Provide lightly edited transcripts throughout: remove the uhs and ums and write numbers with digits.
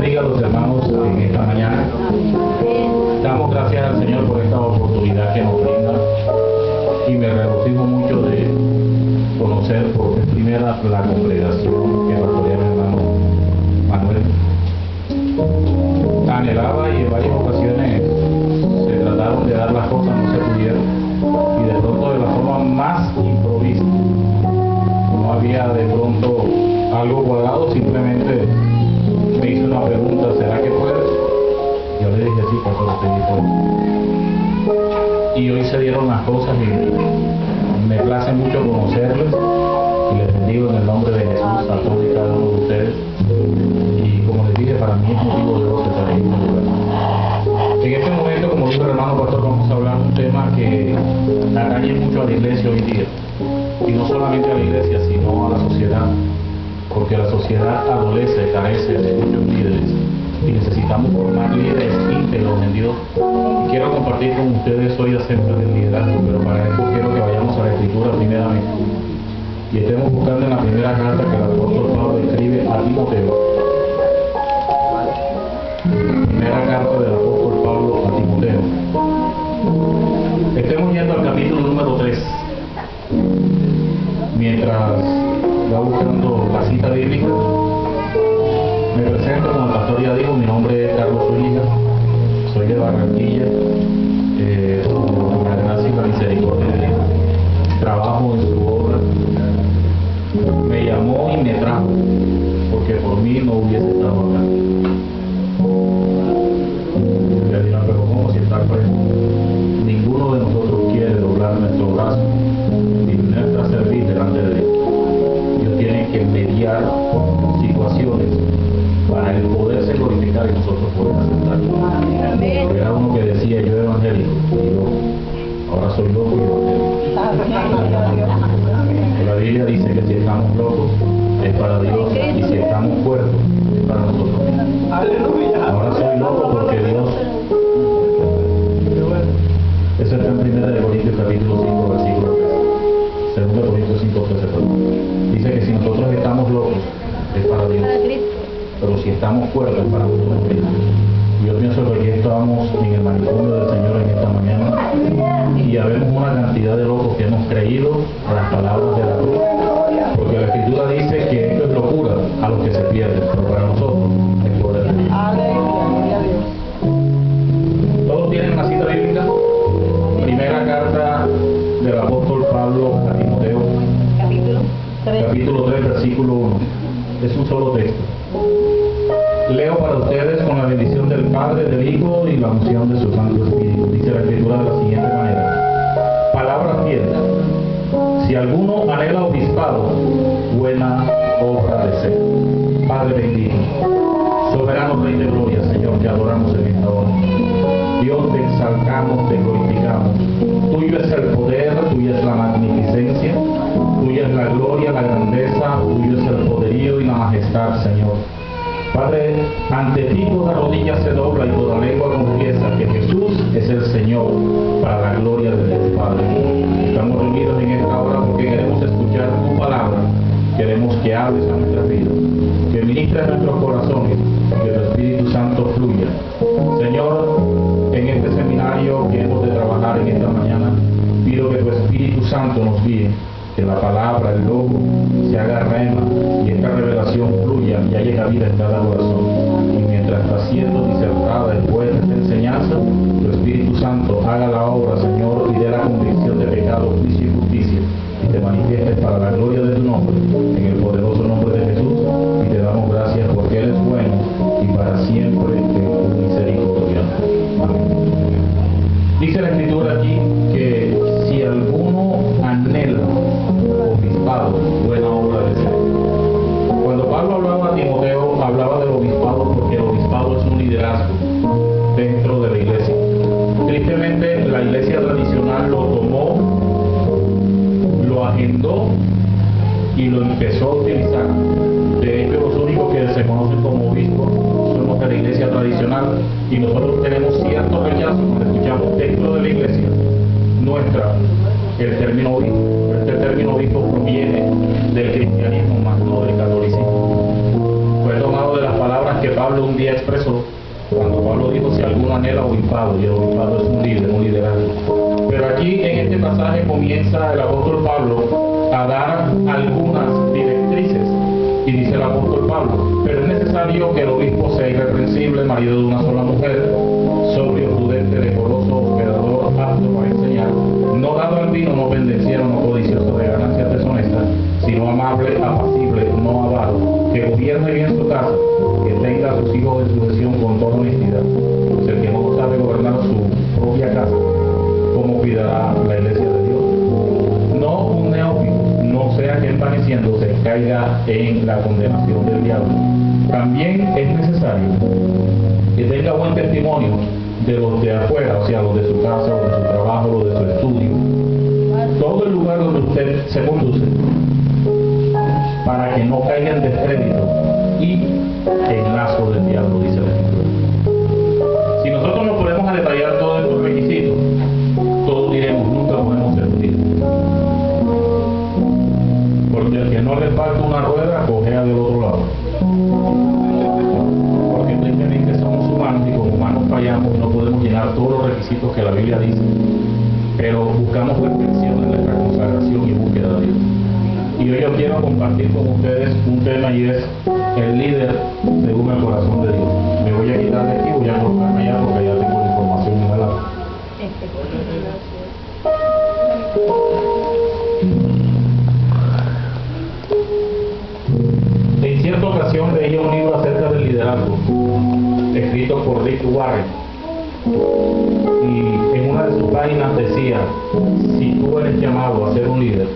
bendiga a los hermanos en esta mañana. Damos gracias al Señor por esta oportunidad que nos brinda y me regocijo mucho de conocer por vez primera la congregación que pastorea mi hermano Manuel. Anhelaba y en varias ocasiones se trataron de dar las cosas, no se pudieron, y de pronto de la forma más improvisa. No había de pronto algo cuadrado, simplemente me hizo una pregunta: ¿será que puedes? Yo le dije sí, pastor, usted puede. Y hoy se dieron las cosas y me place mucho conocerles y les bendigo en el nombre de Jesús a todos y cada uno de ustedes. Y como les dije, para mí es motivo de gozo estar en este lugar. En este momento, como dijo el hermano pastor, vamos a hablar de un tema que atañe mucho a la iglesia hoy día. Y no solamente a la iglesia, sino a la sociedad. Porque la sociedad adolece, carece de muchos líderes. Y necesitamos formar líderes íntegros en Dios. Y quiero compartir con ustedes hoy acerca del liderazgo, pero para eso quiero que vayamos a la Escritura primeramente. Y estemos buscando en la primera carta que el apóstol Pablo escribe a Timoteo. Primera carta del apóstol Pablo a Timoteo. Estemos yendo al capítulo número 3. Mientras va buscando la cita bíblica, me presento, como el pastor ya dijo, mi nombre es Carlos Zúñiga, soy de Barranquilla, por la gracia y la misericordia de Dios, trabajo en su obra, me llamó y me trajo, porque por mí no hubiese estado acá. Le dirán, pero ¿cómo si está preso? Ninguno de nosotros quiere doblar nuestro brazo ni nuestra servir delante de Dios. Dios tiene que mediar situaciones para el poderse glorificar y nosotros poder aceptarlo. Era uno que decía: yo evangélico, y yo ahora soy loco y evangélico. La Biblia dice que si estamos locos es para Dios, y si estamos cuerdos es para nosotros. Ahora soy loco porque Dios. Eso está en 1 Corintios capítulo 5, versículo 3. 2 Corintios 5, 13. Dice que si nosotros estamos locos es para Dios, pero si estamos cuerdos es para nosotros mismos. Yo pienso que aquí estamos en el manicomio del Señor en esta mañana y habemos una cantidad de locos que hemos creído a las palabras de la cruz, porque la Escritura dice que esto es locura a los que se pierden, pero para nosotros es poder de Dios. ¿Todos tienen una cita bíblica? Primera carta del apóstol Pablo a Timoteo, capítulo 3, versículo 1. Es un solo texto. Leo para ustedes con la bendición del Padre, del Hijo y la unción de su Santo Espíritu. Dice la Escritura de la siguiente manera: palabra fiel. Si alguno anhela obispado, buena obra desea. Padre bendito, soberano Rey de gloria, Señor, te adoramos en esta hora. Dios, te exaltamos, te glorificamos. Tuyo es el poder, tuya es la magnificencia, tuya es la gloria, la grandeza, tuyo es el poderío y la majestad, Señor. Padre, ante ti toda rodilla se dobla y toda lengua confiesa que Jesús es el Señor, para la gloria de Dios Padre. Estamos reunidos en esta hora porque queremos escuchar tu palabra, queremos que hables a nuestras vidas, que ministres nuestros corazones, que tu Espíritu Santo fluya. Señor, en este seminario que hemos de trabajar en esta mañana, pido que tu Espíritu Santo nos guíe, que la palabra, el logo, se haga rema y esta revelación fluya y haya cabida en cada corazón. Y mientras está siendo disertada después de esta enseñanza, tu Espíritu Santo haga la obra, Señor, y dé la convicción de pecado, juicio y justicia, y te manifiestes para la gloria de tu nombre, en el poderoso nombre de Jesús, y te damos gracias porque Él es bueno y para siempre es tu misericordia. Amén. Dice la Escritura aquí que si alguno anhela obispado, buena obra desea. Cuando Pablo hablaba a Timoteo, hablaba del obispado porque el obispado es un liderazgo dentro de la iglesia. Tristemente, la iglesia tradicional lo tomó, lo agendó y lo empezó a utilizar. De hecho, los únicos que se conocen como obispos somos de la iglesia tradicional, y nosotros tenemos cierto rechazo cuando escuchamos dentro de la iglesia nuestra el término obispo. Este término obispo proviene del cristianismo, más no del catolicismo. Fue tomado de las palabras que Pablo un día expresó, cuando Pablo dijo: si alguno anhela obispado, y el obispado es un líder, un liderazgo. Pero aquí en este pasaje comienza el apóstol Pablo a dar algunas directrices, y dice el apóstol Pablo: pero es necesario que el obispo sea irreprensible, marido de una sola mujer, sobrio, prudente, decoroso, hospedador, apto para enseñar, no dado al vino, no pendenciero, no codicioso de ganancias deshonestas, sino amable, apacible, no avaro, que gobierne bien su casa, que tenga a sus hijos en sujeción con toda honestidad. Pues el que no sabe gobernar su propia casa, ¿cómo cuidará la iglesia de Dios? No un neófito, no sea que envaneciéndose caiga en la condenación del diablo. También es necesario que tenga buen testimonio de los de afuera, o sea, los de su casa, los de su trabajo, los de su estudio, todo el lugar donde usted se conduce, para que no caiga en descrédito y en lazo del diablo, dice la Escritura. Si nosotros nos ponemos a detallar todos estos requisitos, todos diremos: nunca podemos ser líderes. Porque el que no le falta una rueda, cojea del otro lado. Porque simplemente somos humanos, y como humanos fallamos, no podemos llenar todos los requisitos que la Biblia dice. Pero buscamos perfección en nuestra consagración y búsqueda de Dios. Y hoy yo quiero compartir con ustedes un tema, y es el líder según el corazón de Dios. Me voy a quitar de aquí, voy a colocarme allá porque ya tengo la información en el lado. En cierta ocasión leía un libro acerca del liderazgo, escrito por Rick Warren, y en una de sus páginas decía: si tú eres llamado a ser un líder,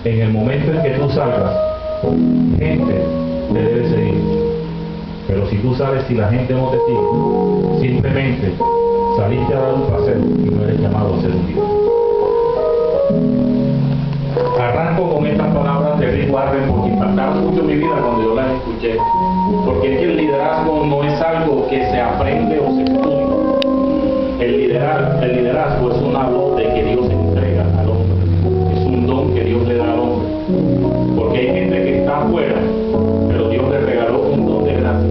en el momento en que tú salgas, gente te debe seguir. Pero si tú sales y la gente no te sigue, simplemente saliste a dar un paseo y no eres llamado a ser un líder. Arranco con estas palabras de Rick Warren porque impactaron mucho mi vida cuando yo las escuché. Porque es que el liderazgo no es algo que se aprende o se estudia. El liderazgo es una dote que Dios entrega al hombre. Es un don que Dios le da al hombre. Porque hay gente que está afuera, pero Dios le regaló un don de gracia.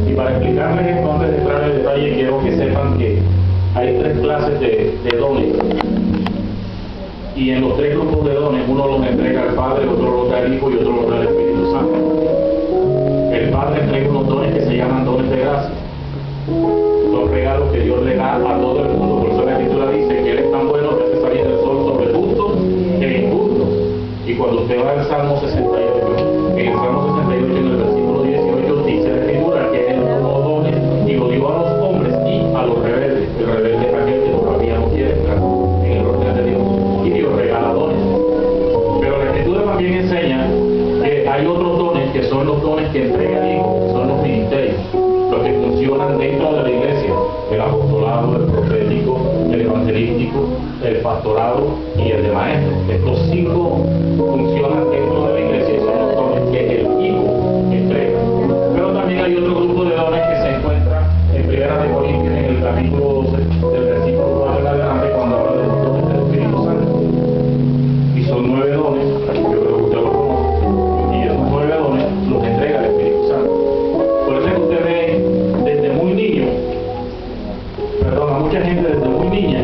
Y para explicarles esto, antes de entrar en detalle, quiero que sepan que hay tres clases de dones. Y en los tres grupos de dones, uno los entrega al Padre, otro los da al Hijo y otro los da al Espíritu Santo. El Padre entrega unos dones que se llaman dones de gracia. Son regalos que Dios le da a todo el mundo. Por eso la Escritura dice que Él es tan bueno que hace salir el sol sobre justos e injustos. Y cuando usted va al Salmo 68, en el Salmo 68, en el versículo 18, dice la Escritura que Él dio los dones y lo dio a los hombres y a los rebeldes. El rebelde es aquel que todavía no quiere entrar en el orden de Dios. Y Dios regala dones. Pero la Escritura también enseña que hay otros dones que son los dones que entrega el Hijo, que son los ministerios, los que funcionan dentro de la iglesia: el apostolado, el profético, el evangelístico, el pastorado y el de maestro. Estos cinco funcionan dentro de la iglesia y son los dones que el Hijo entrega. Pero también hay otro grupo de dones que se encuentra en 1 Corintios, en el capítulo 12, del versículo 4 en adelante, cuando habla de los dones del Espíritu Santo. Y son 9 dones, yo creo que usted lo conoce, y esos 9 dones los entrega el Espíritu Santo. Por eso es que usted ve desde muy niño, a mucha gente desde muy niña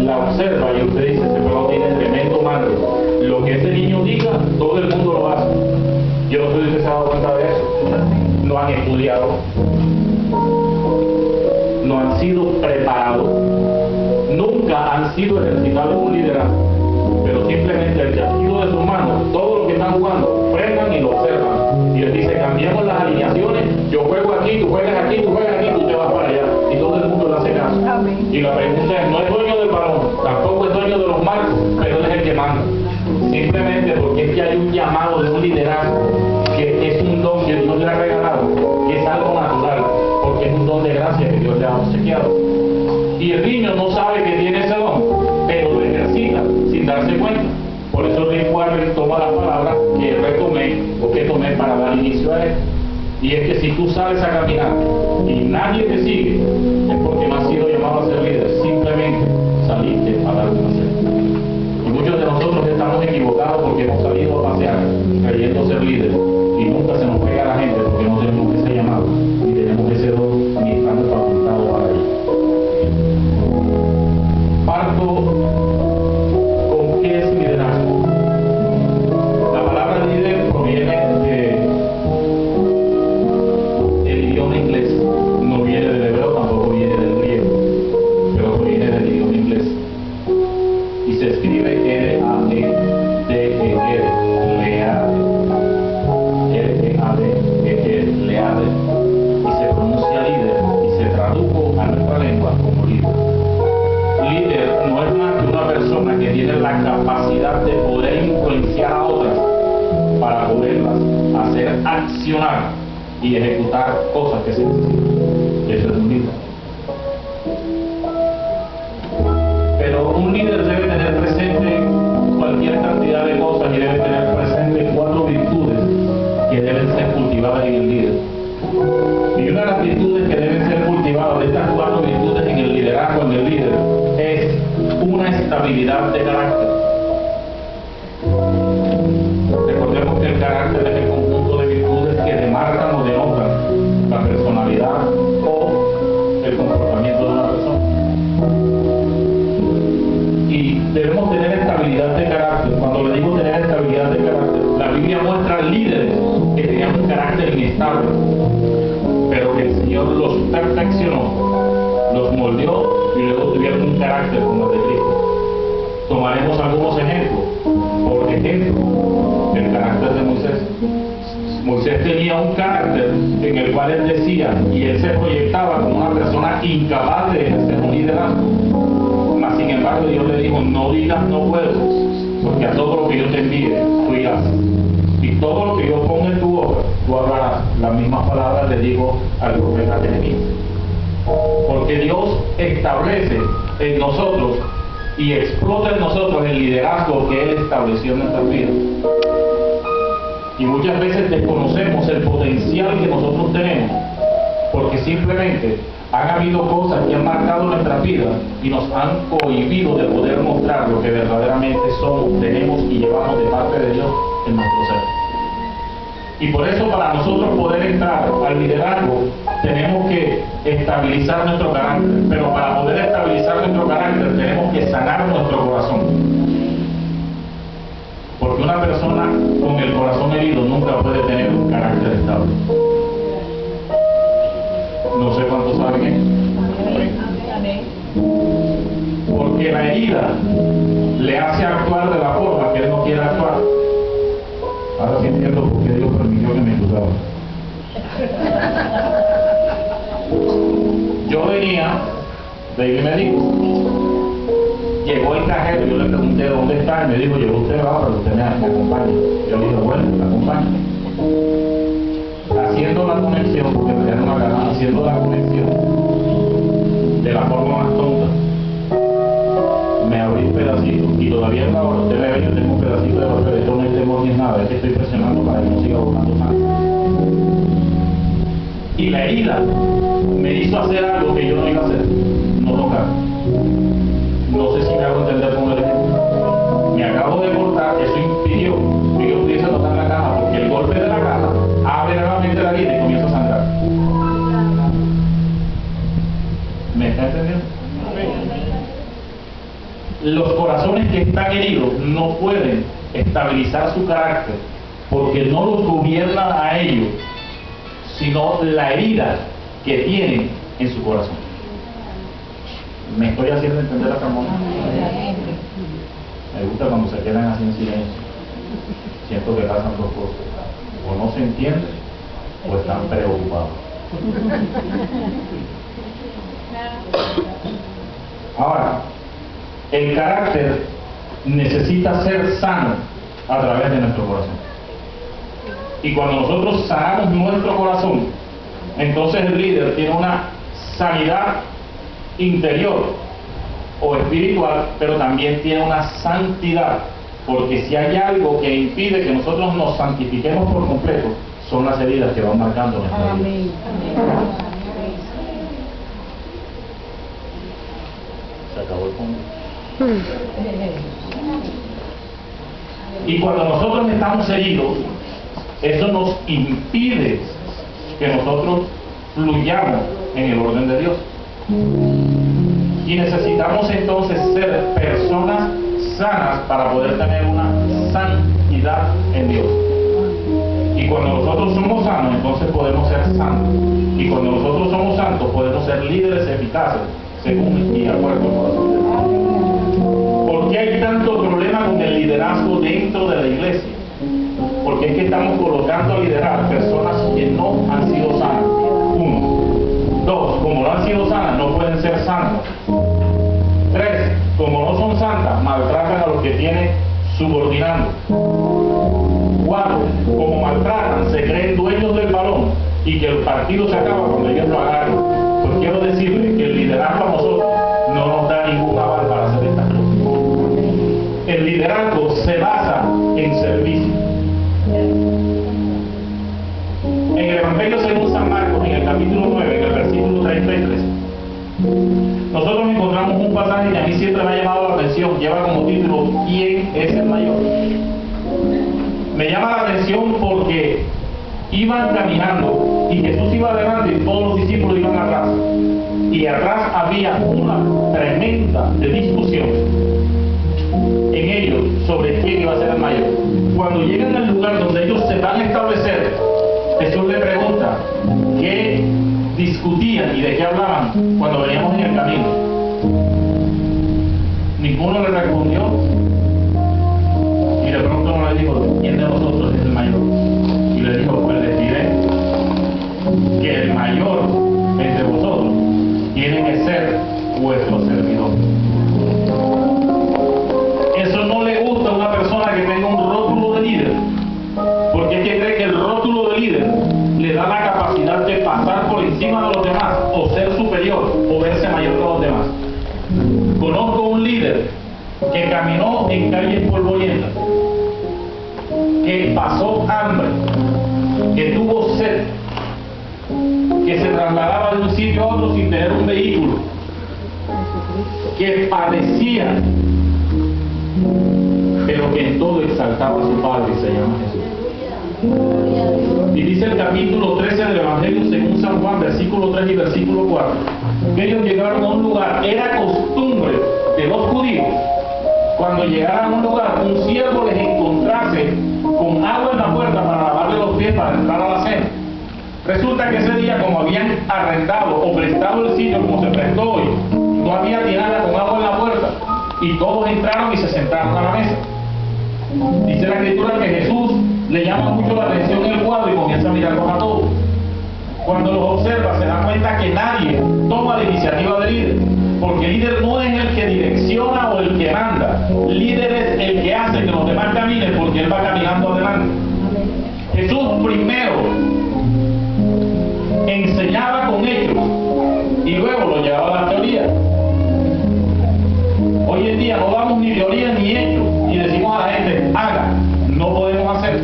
la observa y usted dice: este pelado tiene tremendo mando. Lo que ese niño diga, todo el mundo lo hace. Yo no sé si usted se ha dado cuenta de eso. No han estudiado, no han sido preparados, nunca han sido ejercitados en un liderazgo, pero simplemente el latido de sus manos, todo lo que están jugando, frenan y lo observan. Y les dice: cambiemos las alineaciones, yo juego aquí, tú juegas aquí, tú juegas aquí, tú te vas para allá. Y todo el mundo le hace caso. Amén. Y la pregunta es: no es dueño del balón, tampoco es dueño de los marcos, pero es el que manda. Simplemente porque es que hay un llamado de un liderazgo que es un don que Dios le ha regalado, que es algo natural, porque es un don de gracia que Dios le ha obsequiado. Y el niño no sabe que tiene ese don, pero lo ejercita sin darse cuenta. Por eso Rick Warren toma las palabras que retomé o que tomé para dar inicio a esto. Y es que si tú sales a caminar y nadie te sigue, es porque no has sido llamado a ser líder, simplemente saliste a dar un paseo. Y muchos de nosotros estamos equivocados porque hemos salido a pasear creyendo ser líderes y nunca se nos pega a la gente porque no tenemos ese llamado. Y accionar y ejecutar cosas que se necesitan. Eso es un líder. Pero un líder debe tener presente cualquier cantidad de cosas y debe tener presente 4 virtudes que deben ser cultivadas en el líder. Y una de las virtudes que deben ser cultivadas, de estas 4 virtudes en el liderazgo, en el líder, es una estabilidad de carácter. Recordemos que el carácter es el conjunto de virtudes que demarcan o denotan la personalidad o el comportamiento de una persona. Y debemos tener estabilidad de carácter. Cuando le digo tener estabilidad de carácter, la Biblia muestra líderes que tenían un carácter inestable, pero que el Señor los perfeccionó, los moldeó y luego tuvieron un carácter como el de Cristo. Tomaremos algunos ejemplos. Por ejemplo, el carácter de Moisés. Moisés tenía un carácter en el cual él decía, y él se proyectaba como una persona incapaz de ejercer un liderazgo. Mas sin embargo Dios le dijo, no digas no puedo, porque a todo lo que yo te envíe, tú irás. Y todo lo que yo ponga en tu boca, tú hablarás. Las mismas palabras le digo al profeta Jeremías. Porque Dios establece en nosotros y explota en nosotros el liderazgo que Él estableció en nuestras vidas. Y muchas veces desconocemos el potencial que nosotros tenemos, porque simplemente han habido cosas que han marcado nuestras vidas y nos han cohibido de poder mostrar lo que verdaderamente somos, tenemos y llevamos de parte de Dios en nuestro ser. Y por eso, para nosotros poder entrar al liderazgo, tenemos que estabilizar nuestro carácter. Pero para poder estabilizar nuestro carácter, tenemos que sanar nuestro corazón. Porque una persona con el corazón herido nunca puede tener un carácter estable. No sé cuántos saben esto. Porque la herida le hace actuar de la forma que él no quiere actuar. Ahora sí entiendo por qué Dios permitió que me ayudara. Yo venía de médico. Llegó el cajero, yo le pregunté dónde está, y me dijo, llegó usted ahora, usted me acompaña. Yo le dije, bueno, me acompaña. Haciendo la conexión, porque me dieron una gana, haciendo la conexión de la forma más tonta, me abrí un pedacito, y todavía en la hora, usted ve, yo tengo un pedacito de papel, esto no es temor ni nada, es que estoy presionando para que no siga botando sangre. Y la herida me hizo hacer algo que yo no iba a hacer, no tocar. No sé si me hago entender con el ejemplo. Me acabo de cortar, eso impidió que yo pudiese tocar la caja, porque el golpe de la caja abre nuevamente la herida y comienza a sangrar. ¿Me está entendiendo? Los corazones que están heridos no pueden estabilizar su carácter porque no los gobierna a ellos, sino la herida que tienen en su corazón. ¿Me estoy haciendo entender hasta el momento? Me gusta cuando se quedan así en silencio. Siento que pasan dos cosas. O no se entiende o están preocupados. Ahora, el carácter necesita ser sano a través de nuestro corazón. Y cuando nosotros sanamos nuestro corazón, entonces el líder tiene una sanidad interior o espiritual, pero también tiene una santidad, porque si hay algo que impide que nosotros nos santifiquemos por completo, son las heridas que van marcando nuestra vida. Se acabó el punto. Y cuando nosotros estamos heridos, eso nos impide que nosotros fluyamos en el orden de Dios. Y necesitamos entonces ser personas sanas para poder tener una santidad en Dios. Y cuando nosotros somos sanos, entonces podemos ser santos. Y cuando nosotros somos santos, podemos ser líderes eficaces según y de acuerdo al corazón de Dios. ¿Por qué hay tanto problema con el liderazgo dentro de la iglesia? Porque es que estamos colocando a liderar personas que no han sido sanas. 1. 2. Como no han sido sanas, no pueden ser santas. 3. Como no son santas, maltratan a los que tienen subordinando. 4. Como maltratan, se creen dueños y que el partido se acaba cuando ellos lo agarran. Pues quiero decirles que el liderazgo a nosotros no nos da ningún aval para hacer estas cosas. El liderazgo se basa en servicio. En el Evangelio según San Marcos, en el capítulo 9, en el versículo 33, nosotros encontramos un pasaje que a mí siempre me ha llamado la atención, lleva como título ¿Quién es el mayor? Me llama la atención porque iban caminando y Jesús iba adelante y todos los discípulos iban atrás. Y atrás había una tremenda discusión en ellos sobre quién iba a ser el mayor. Cuando llegan al lugar donde ellos se van a establecer, Jesús le pregunta qué discutían y de qué hablaban cuando veníamos en el camino. Ninguno le respondió y de pronto uno le dijo, ¿quién de nosotros es el mayor? Y le dijo, pues les diré que el mayor entre vosotros tiene que ser vuestro servidor. Eso no le gusta a una persona que tenga un rótulo de líder, porque es que cree que el rótulo de líder le da la capacidad de pasar por encima de los demás, o ser superior, o verse mayor que los demás. Conozco un líder que caminó en calles polvorientas, que pasó hambre, que tuvo sed, que se trasladaba de un sitio a otro sin tener un vehículo, que padecía, pero que en todo exaltaba a su Padre, y se llama Jesús. Y dice el capítulo 13 del Evangelio según San Juan, versículo 3 y versículo 4, que ellos llegaron a un lugar. Era costumbre de los judíos, cuando llegaran a un lugar, un siervo les encontrase con agua en la puerta para lavarle los pies para entrar a la cena. Resulta que ese día, como habían arrendado o prestado el sitio como se prestó hoy, no había tirada con agua en la puerta, y todos entraron y se sentaron a la mesa. Dice la Escritura que Jesús le llama mucho la atención el cuadro y comienza a mirarlos a todos. Cuando los observa se da cuenta que nadie toma la iniciativa de líder, porque el líder no es el que direcciona o el que manda. El líder es el que hace que los demás caminen, porque él va caminando adelante. Jesús primero enseñaba con hechos y luego lo llevaba a la teoría. Hoy en día no damos ni teoría ni hechos y decimos a la gente, haga. No podemos hacer.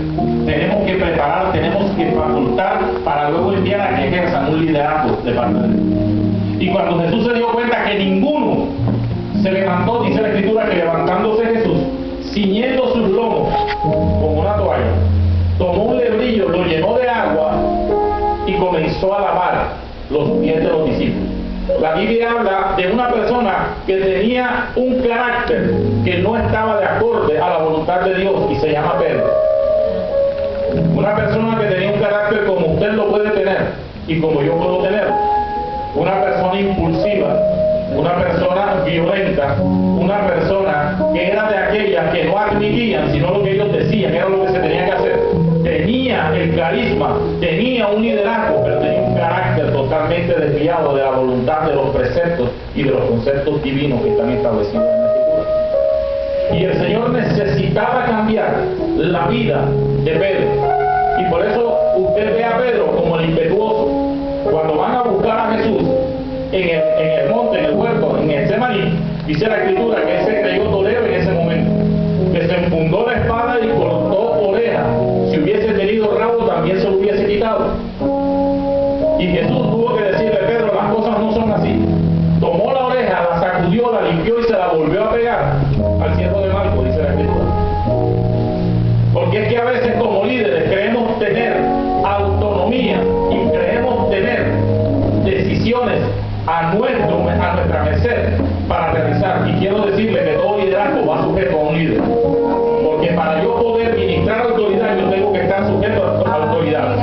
Tenemos que preparar, tenemos que facultar para luego enviar a que ejerzan un liderazgo de parte de Dios. Y cuando Jesús se dio cuenta que ninguno se levantó, dice la Escritura que levantándose Jesús, ciñendo sus lomos con una toalla, tomó un lebrillo, lo llenó de agua y comenzó a lavar los pies de los discípulos. La Biblia habla de una persona que tenía un carácter que no estaba de acorde a la voluntad de Dios y se llama Pedro. Una persona que tenía un carácter como usted lo puede tener y como yo puedo tener. Una persona impulsiva, una persona violenta, una persona que era de aquellas que no admitían sino lo que ellos decían, era lo que se tenía que hacer. Tenía el carisma, tenía un liderazgo, pero tenía un carácter totalmente desviado de la voluntad, de los preceptos y de los conceptos divinos que están establecidos en la Escritura. Y el Señor necesitaba cambiar la vida de Pedro. Y por eso usted ve a Pedro como el impetuoso. Cuando van a buscar a Jesús en el monte, en el huerto, en Getsemaní, dice la Escritura que él se creyó torero en ese momento, que se enfundó la espada y cortó oreja. Si hubiese tenido rabo también se lo hubiese quitado. Y Jesús tuvo que decirle, Pedro, las cosas no son así. Tomó la oreja, la sacudió, la limpió y se la volvió a pegar al siervo de Marcos, dice la Escritura. Porque es que a veces como líderes creemos tener autonomía y creemos tener decisiones a nuestra merced para realizar. Y quiero decirle que todo liderazgo va sujeto a un líder. Porque para yo poder ministrar autoridad, yo tengo que estar sujeto a autoridad.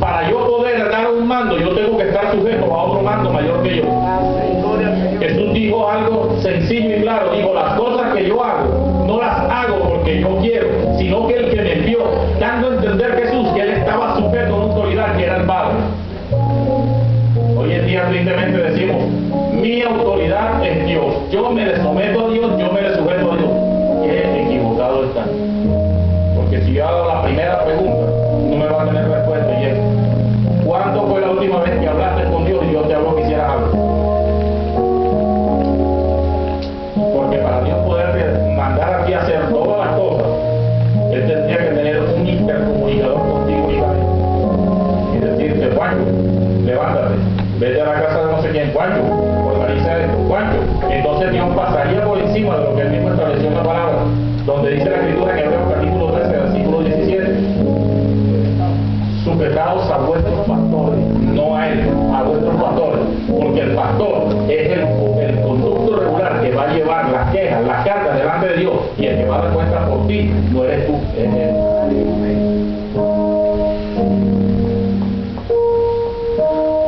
Para yo poder dar un mando, yo tengo que estar sujeto a otro mando mayor que yo. Jesús dijo algo sencillo y claro. Dijo, las cosas que yo hago, no las hago porque yo quiero, sino que el que me envió, dando a entender Jesús que él estaba sujeto a una autoridad que era el Padre. Hoy en día tristemente decimos, mi autoridad es Dios, yo me le someto a Dios, yo me le sujeto a Dios. Qué equivocado está. Porque si yo hago la primera pregunta, no me va a tener respuesta, y es, ¿cuándo vete a la casa de no sé quién, Juancho, organiza esto, Juancho. Entonces Dios pasaría por encima de lo que él mismo estableció en la palabra, donde dice la Escritura en Hebreos capítulo 13, versículo 17, sujetados a vuestros pastores, no a él, a vuestros pastores, porque el pastor es el conducto regular que va a llevar las quejas, las cargas delante de Dios, y el que va a dar cuenta por ti, no eres tú, es él.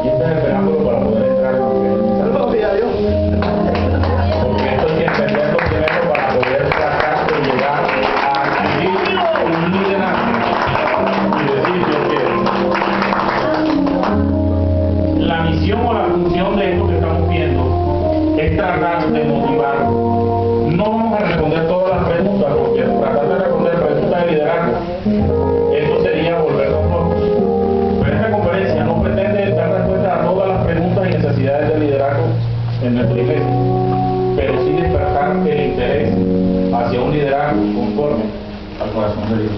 Y este es el preámbulo para poder entrar en lo que es el mensaje. Porque esto hay que entenderlo primero para poder tratar de llegar a adquirir un liderazgo y decir que la misión o la función de esto que estamos viendo es tratar de motivar. No vamos a responder todas las preguntas, porque tratar de responder preguntas de liderazgo, eso sería volvernos locos. Pero esta conferencia no pretende dar respuesta a todas las preguntas y necesidades de liderazgo en nuestra iglesia, pero sí despertar el interés hacia un liderazgo conforme al corazón de Dios.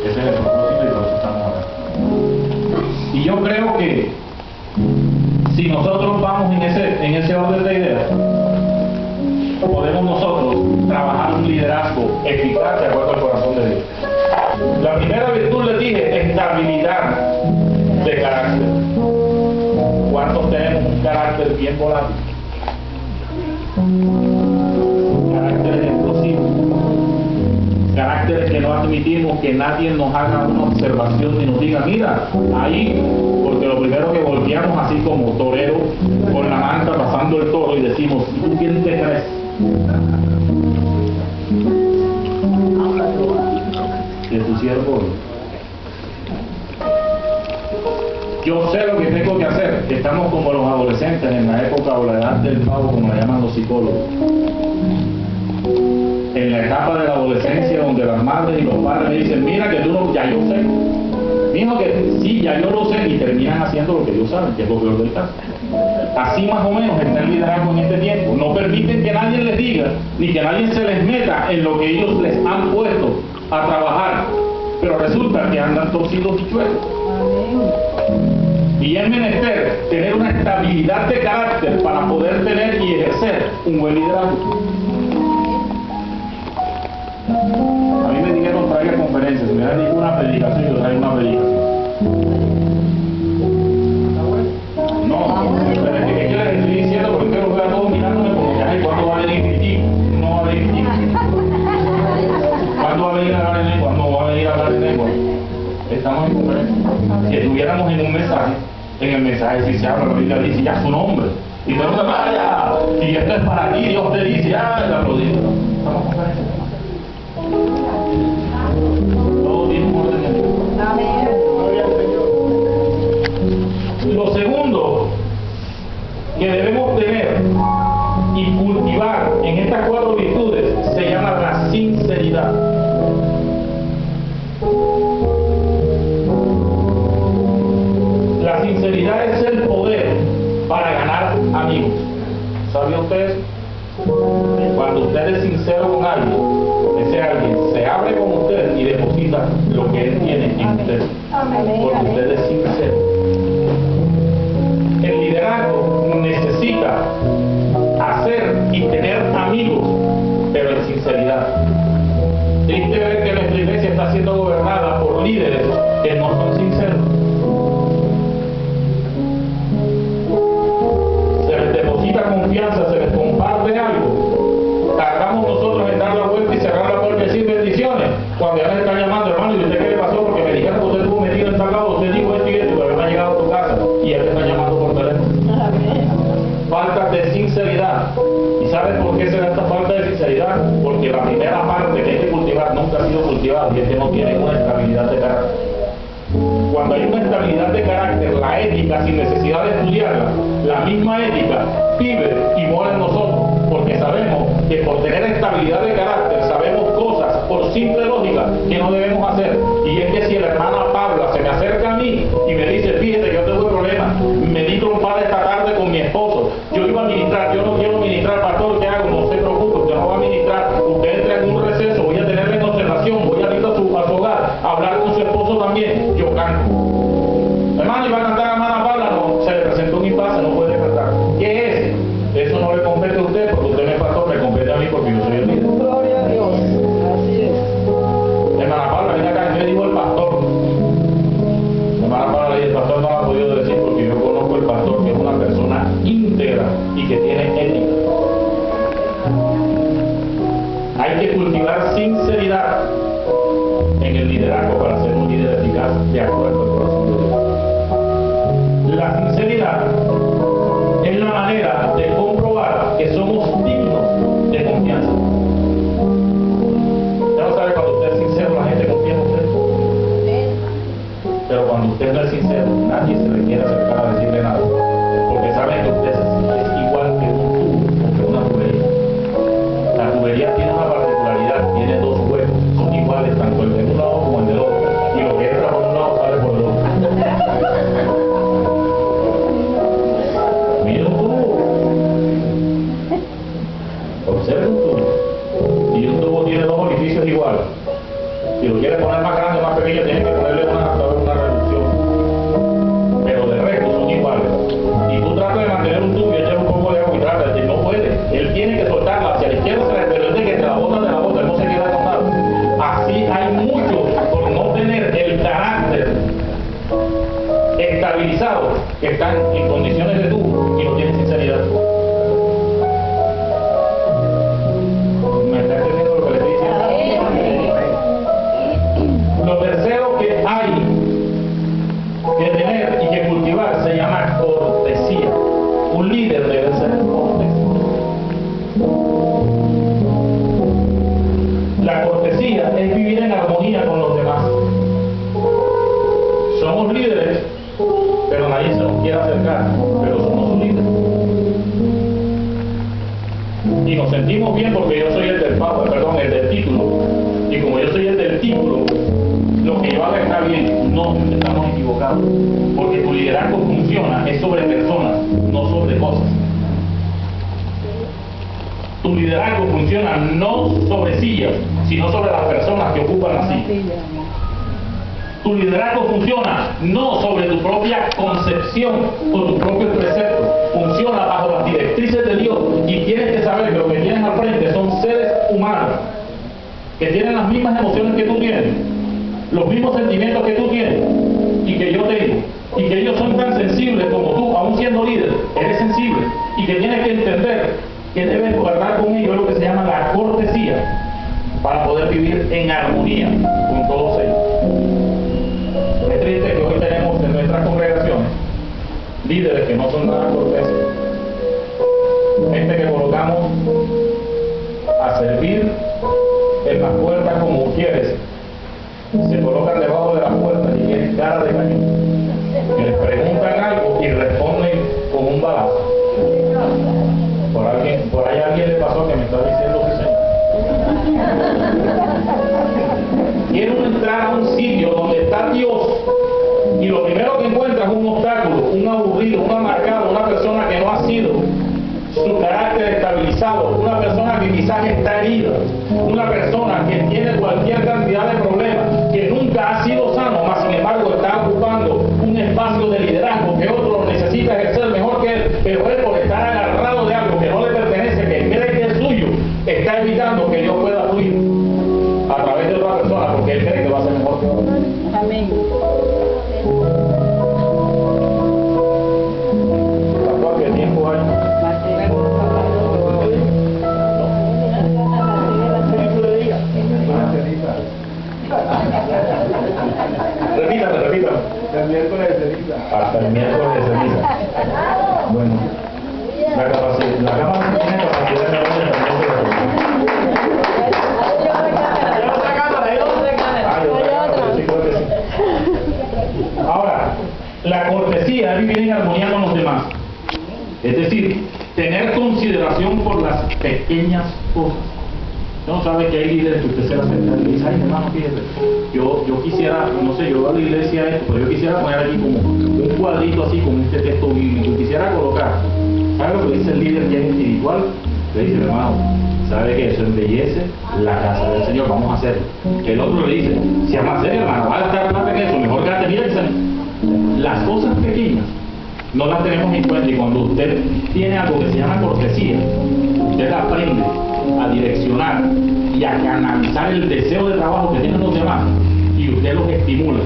Ese es el propósito y por eso estamos acá. Y yo creo que si nosotros vamos en ese orden de ideas, podemos nosotros trabajar un liderazgo eficaz de acuerdo al corazón de Dios. La primera virtud, les dije, estabilidad de carácter. ¿Cuántos tenemos un carácter bien volátil? Caracteres explosivos. Caracteres que no admitimos que nadie nos haga una observación y nos diga, mira, ahí, porque lo primero que volteamos así como torero con la manta pasando el toro y decimos, ¿y tú quién te crees? De tu siervo. Yo sé lo que tengo que hacer. Estamos como los adolescentes en la época o la edad del pavo, como la llaman los psicólogos. En la etapa de la adolescencia, donde las madres y los padres le dicen, mira que tú no, ya yo sé. Dijo que sí, ya yo lo sé, y terminan haciendo lo que ellos saben, que es lo peor del caso. Así más o menos está el liderazgo en este tiempo. No permiten que nadie les diga, ni que nadie se les meta en lo que ellos les han puesto a trabajar. Pero resulta que andan torcidos y chuecos. Y es menester tener una estabilidad de carácter para poder tener y ejercer un buen liderazgo. A mí me dijeron traiga conferencias, me dan ninguna predicación, yo traigo una predicación. No, pero es que les estoy diciendo porque los veo a todos mirándome como que, ay, ¿cuándo va a venir Critico? No va a venir Critico. ¿Cuándo va a venir a hablar en lengua? No va a venir a hablar en lengua. Estamos en conferencia. Si estuviéramos en un mensaje, en el mensaje si se habla, la Biblia dice ya su nombre. Y todo el mundo, vaya, y esto es para ti, Dios te dice, ya, la rodilla. Estamos en conferencia. Todo tiene un orden. Amén. Lo segundo que debemos tener y cultivar en estas 4 virtudes se llama la sinceridad. La sinceridad es el poder para ganar amigos. ¿Sabía usted? Cuando usted es sincero con alguien, ese alguien se abre con usted y deposita lo que él tiene en usted. Porque usted es sincero. El liderazgo necesita hacer y tener amigos, pero en sinceridad. Triste ver que nuestra iglesia está siendo gobernada por líderes que no son sinceros. Se les deposita confianza, se les comparte algo. Tardamos nosotros en dar la vuelta y cerrar la puerta y decir bendiciones. Cuando ya me están llamando, hermano, ¿y usted qué le pasó? Porque me dijeron que usted estuvo metido en tal lado, usted dijo esto y esto, pero me ha llegado a tu casa y ya te están llamando por teléfono. Falta de sinceridad. ¿Y sabes por qué se da esta falta de sinceridad? Porque la primera parte que hay que cultivar nunca ha sido cultivada y es que no tiene una estabilidad de carácter. Cuando hay una estabilidad de carácter, la ética, sin necesidad de estudiarla, la misma ética vive y mora en nosotros, porque sabemos que por tener estabilidad de carácter sabemos cosas por simple lógica que no debemos hacer. Y es que si la hermana Paula se me acerca a mí y me dice, fíjate que yo tengo problemas, me di trompada esta tarde con mi esposo, yo iba a ministrar, yo no quiero ministrar, pastor, ¿qué hago? No se preocupe, usted no va a ministrar, usted entra en un receso, voy a tenerle en observación, voy a ir a su hogar, a hablar con su esposo también, yo canto. Hermano, ¿iba a cantar a hermana Paula? No, se le presentó un impasse, no puede organizados que están en condiciones de tú y no tienen sinceridad. ¿Me está entendiendo lo que le estoy diciendo? Lo tercero que hay que tener y que cultivar se llama cortesía. Un líder debe ser cortés. La cortesía es vivir en armonía con los demás. Somos líderes, pero nadie se nos quiere acercar, pero somos sus líderes. Y nos sentimos bien porque yo soy el del Papa, perdón, el del título. Y como yo soy el del título, lo que yo haga está bien. No, estamos equivocados. Porque tu liderazgo funciona, es sobre personas, no sobre cosas. Tu liderazgo funciona no sobre sillas, sino sobre las personas que ocupan la silla. Tu liderazgo funciona no sobre tu propia concepción o tu propio precepto. Funciona bajo las directrices de Dios. Y tienes que saber que lo que tienes al frente son seres humanos que tienen las mismas emociones que tú tienes, los mismos sentimientos que tú tienes y que yo tengo. Y que ellos son tan sensibles como tú, aún siendo líder, eres sensible. Y que tienes que entender que debes guardar con ellos lo que se llama la cortesía para poder vivir en armonía con todos ellos. Es triste que hoy tenemos en nuestras congregaciones líderes que no son nada corteses, gente que colocamos a servir en las puertas como quieres, se colocan debajo de las puertas y tienen cara de cañón, que les preguntan algo y responden con un balazo. Por ahí alguien le pasó que me está diciendo que señor. Quiero entrar a un sitio donde está Dios y lo primero que encuentra es un obstáculo, un aburrido, un amargado, una persona que no ha sido su carácter estabilizado, una persona que quizás está herida, una persona que tiene cualquier cantidad de problemas, que nunca ha sido sano, mas sin embargo está ocupando un espacio de liderazgo que otro necesita ejercer mejor que él, pero él por estar agarrado de algo que no le pertenece, que cree que es suyo, está evitando que Dios pueda fluir a través de otra persona porque él cree que va a ser mejor que otro. Amén. ¿Qué tiempo hay? Repítame. El miércoles de ceniza. Hasta el miércoles de ceniza. Bueno, la cámara tiene capacidad de Ahora, la cortesía es vivir en armonía con los demás. Es decir, tener consideración por las pequeñas cosas. No sabe que hay líderes que usted se la acerca y dice, ay hermano, fíjate, yo quisiera, no sé, yo voy a la iglesia esto, pero yo quisiera poner aquí como un cuadrito así con este texto bíblico, quisiera colocar, ¿sabe lo que dice el líder que es espiritual? Le dice, hermano, ¿sabe que eso embellece la casa del Señor? Vamos a hacerlo. El otro le dice, si vamos a hacer, hermano, va a gastar plata en eso, mejor gaste, mira que las cosas pequeñas no las tenemos en cuenta, y cuando usted tiene algo que se llama cortesía, usted aprende a direccionar y a canalizar el deseo de trabajo que tienen los demás y usted los estimula.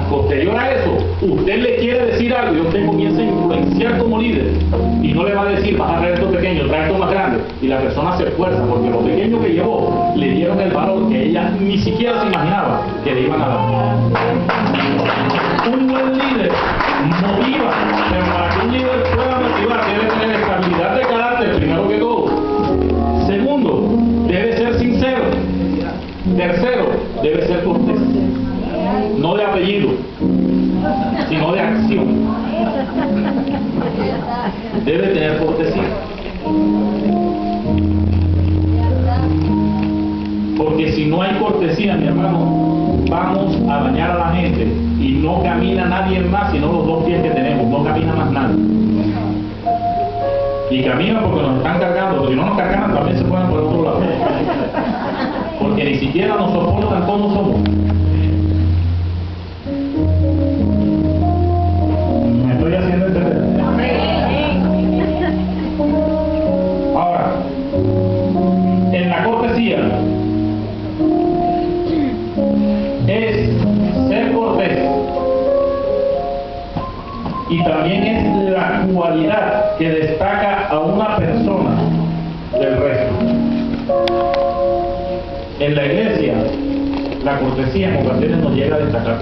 Posterior a eso, usted le quiere decir algo y usted comienza a influenciar como líder y no le va a decir, vas a traer esto pequeño, trae esto más grande, y la persona se esfuerza porque lo pequeño que llevó le dieron el valor que ella ni siquiera se imaginaba que le iban a dar. Un buen líder motiva, pero para que un líder pueda motivar debe tener estabilidad de carácter primero que todo. Segundo, debe ser sincero. Tercero, debe ser cortés. No de apellido, sino de acción. Debe tener cortesía. Porque si no hay cortesía, mi hermano, vamos a dañar a la gente y no camina nadie más sino los dos pies que tenemos, no camina más nadie. Y camina porque nos están cargando, porque si no nos cargan también se pueden por otro lado. Porque ni siquiera nos soportan como somos. ¿Me estoy haciendo entender? Ahora, en la cortesía es ser cortés y también es la cualidad que destaca a una persona del resto. En la iglesia, la cortesía en ocasiones nos llega a destacar.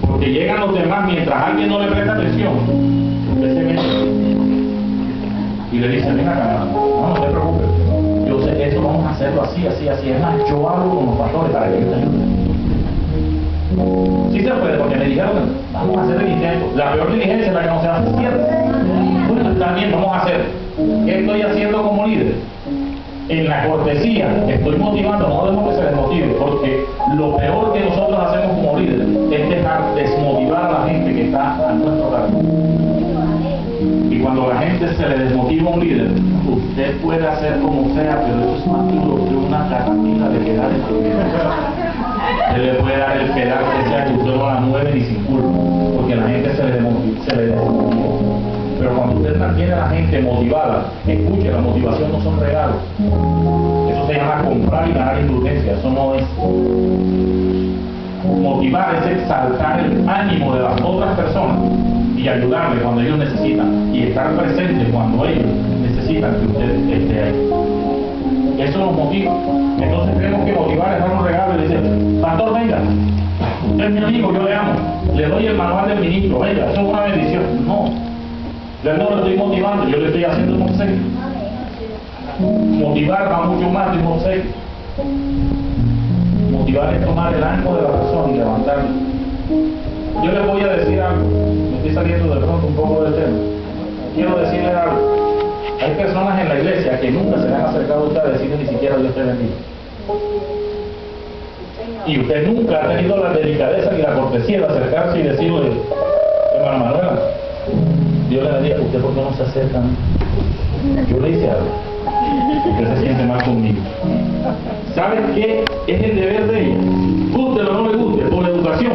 Porque llegan los demás mientras alguien no le presta atención. Usted se mete y le dice: venga acá, no te preocupes, yo sé que eso vamos a hacerlo así. Es más, yo hablo con los pastores para que ellos te ayuden. Sí se puede, porque me dijeron: vamos a hacer el intento. La peor diligencia es la que no se hace, ¿cierto? Bueno, está bien, vamos a hacer. ¿Qué estoy haciendo como líder? En la cortesía estoy motivando, no dejemos que se desmotive, porque lo peor que nosotros hacemos como líderes es dejar desmotivar a la gente que está a nuestro cargo. Y cuando la gente se le desmotiva a un líder, usted puede hacer como sea, pero eso es más duro que una carretilla de pedales. Usted le puede dar el pedal que sea que usted no la mueve ni sin culpa, porque la gente se le desmotiva. Pero cuando usted mantiene a la gente motivada, escuche, la motivación no son regalos. Eso se llama comprar y ganar indulgencia. Eso no es. Motivar es exaltar el ánimo de las otras personas y ayudarles cuando ellos necesitan, y estar presente cuando ellos necesitan que usted esté ahí. Eso nos motiva. Entonces tenemos que motivar, es dar un regalo y decir: pastor, venga, usted es mi amigo, yo le amo, le doy el manual del ministro, venga, eso es una bendición. No. Yo no lo estoy motivando, yo le estoy haciendo un obsequio. Motivar va mucho más de un obsequio. Motivar es tomar el ánimo de la persona y levantarlo. Yo les voy a decir algo, me estoy saliendo de pronto un poco del tema. Quiero decirles algo. Hay personas en la iglesia que nunca se le han acercado a usted a decirle ni siquiera Dios te bendiga. Y usted nunca ha tenido la delicadeza ni la cortesía de acercarse y decirle: hermana Manuela, Dios le bendiga. ¿Usted por qué no se acerca? Yo le hice algo. Usted se siente mal conmigo. ¿Sabe qué es el deber de ella? Guste o no le guste, por educación.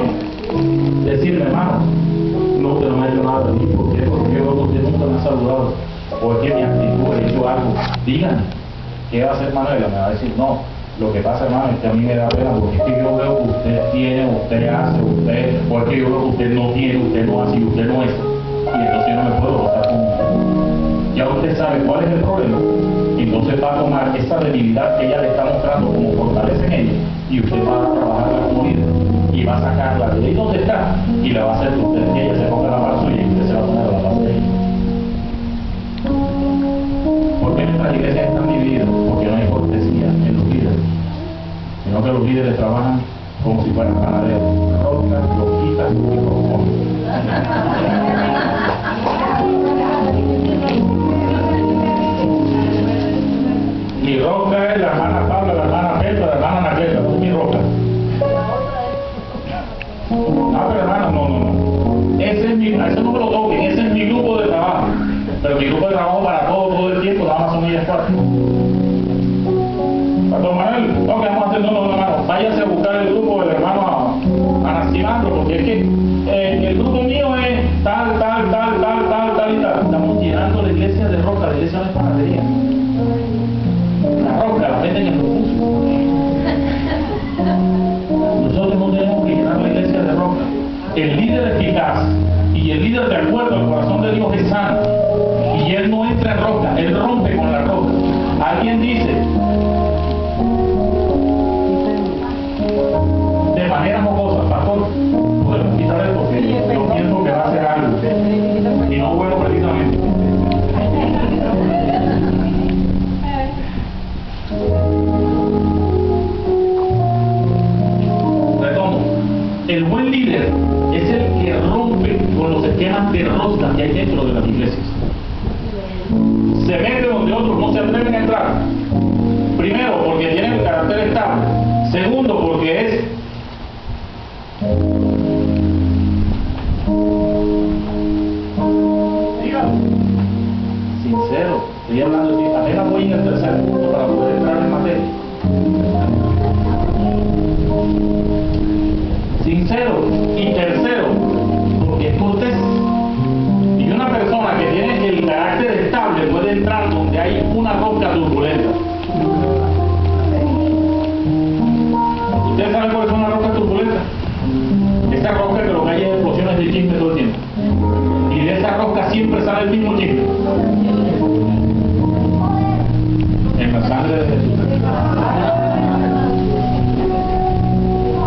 Decirle: hermano, no, usted no me ha hecho nada de mí. ¿Por qué? Porque usted nunca me ha saludado. Porque mi actitud he hecho algo. Díganme, ¿qué va a hacer Manuela? Me va a decir: no, lo que pasa, hermano, es que a mí me da pena, porque es que yo veo que usted tiene, usted hace, porque yo veo que usted no tiene, usted no hace y usted no es. Y entonces yo no me puedo pasar con usted. Ya usted sabe cuál es el problema, y entonces va a tomar esa debilidad que ella le está mostrando como fortaleza en ella, y usted va a trabajarla como líder, y va a sacarla de ahí donde está, y le va a hacer que usted, que ella se ponga la mano suya y usted se va a poner la mano de ella. ¿Por qué nuestras iglesias están divididas? Porque no hay cortesía en los líderes, sino que los líderes trabajan como si fueran ganaderos, rocas, loquitas y roscones. Mi roca es la hermana Paula, la hermana Petra, la hermana Anacleta, no es mi roca. Ah, pero hermano, no. Eso no me lo toquen, ese es mi grupo de trabajo. Pero mi grupo de trabajo para todo el tiempo, nada más son ellas cuatro. Pastor Manuel, ¿qué vamos a hacer? No, hermano, váyase a buscar el grupo del hermano Anaximandro, porque es que el grupo mío es tal y tal. Estamos llenando la iglesia de roca, la iglesia no es panadería. La roca la venden en los buses. Nosotros no tenemos que llenar la iglesia de roca. El líder eficaz y el líder de acuerdo al corazón de Dios es sano. Y él no entra en roca, él rompe con la roca. Alguien dice, de manera jocosa: pastor, podemos quitarle porque yo pienso que va a hacer algo. Y no bueno precisamente. Retomo. El buen líder es el que rompe con los esquemas de rosca que hay dentro de las iglesias. Se mete donde otros no se atreven a entrar. Primero, porque tienen el carácter estable. Segundo, porque es sincero. Estoy hablando de apenas voy en el tercer punto para poder entrar en materia. Sincero. Y tercero, porque es cortés. Y una persona que tiene el carácter estable puede entrar donde hay una roca turbulenta. ¿Ustedes saben cuál es una roca turbulenta? Esta roca que lo que hay es explosiones de chisme. todo el tiempo. Y de esa rosca siempre sale el mismo chisme. En la sangre de Jesús.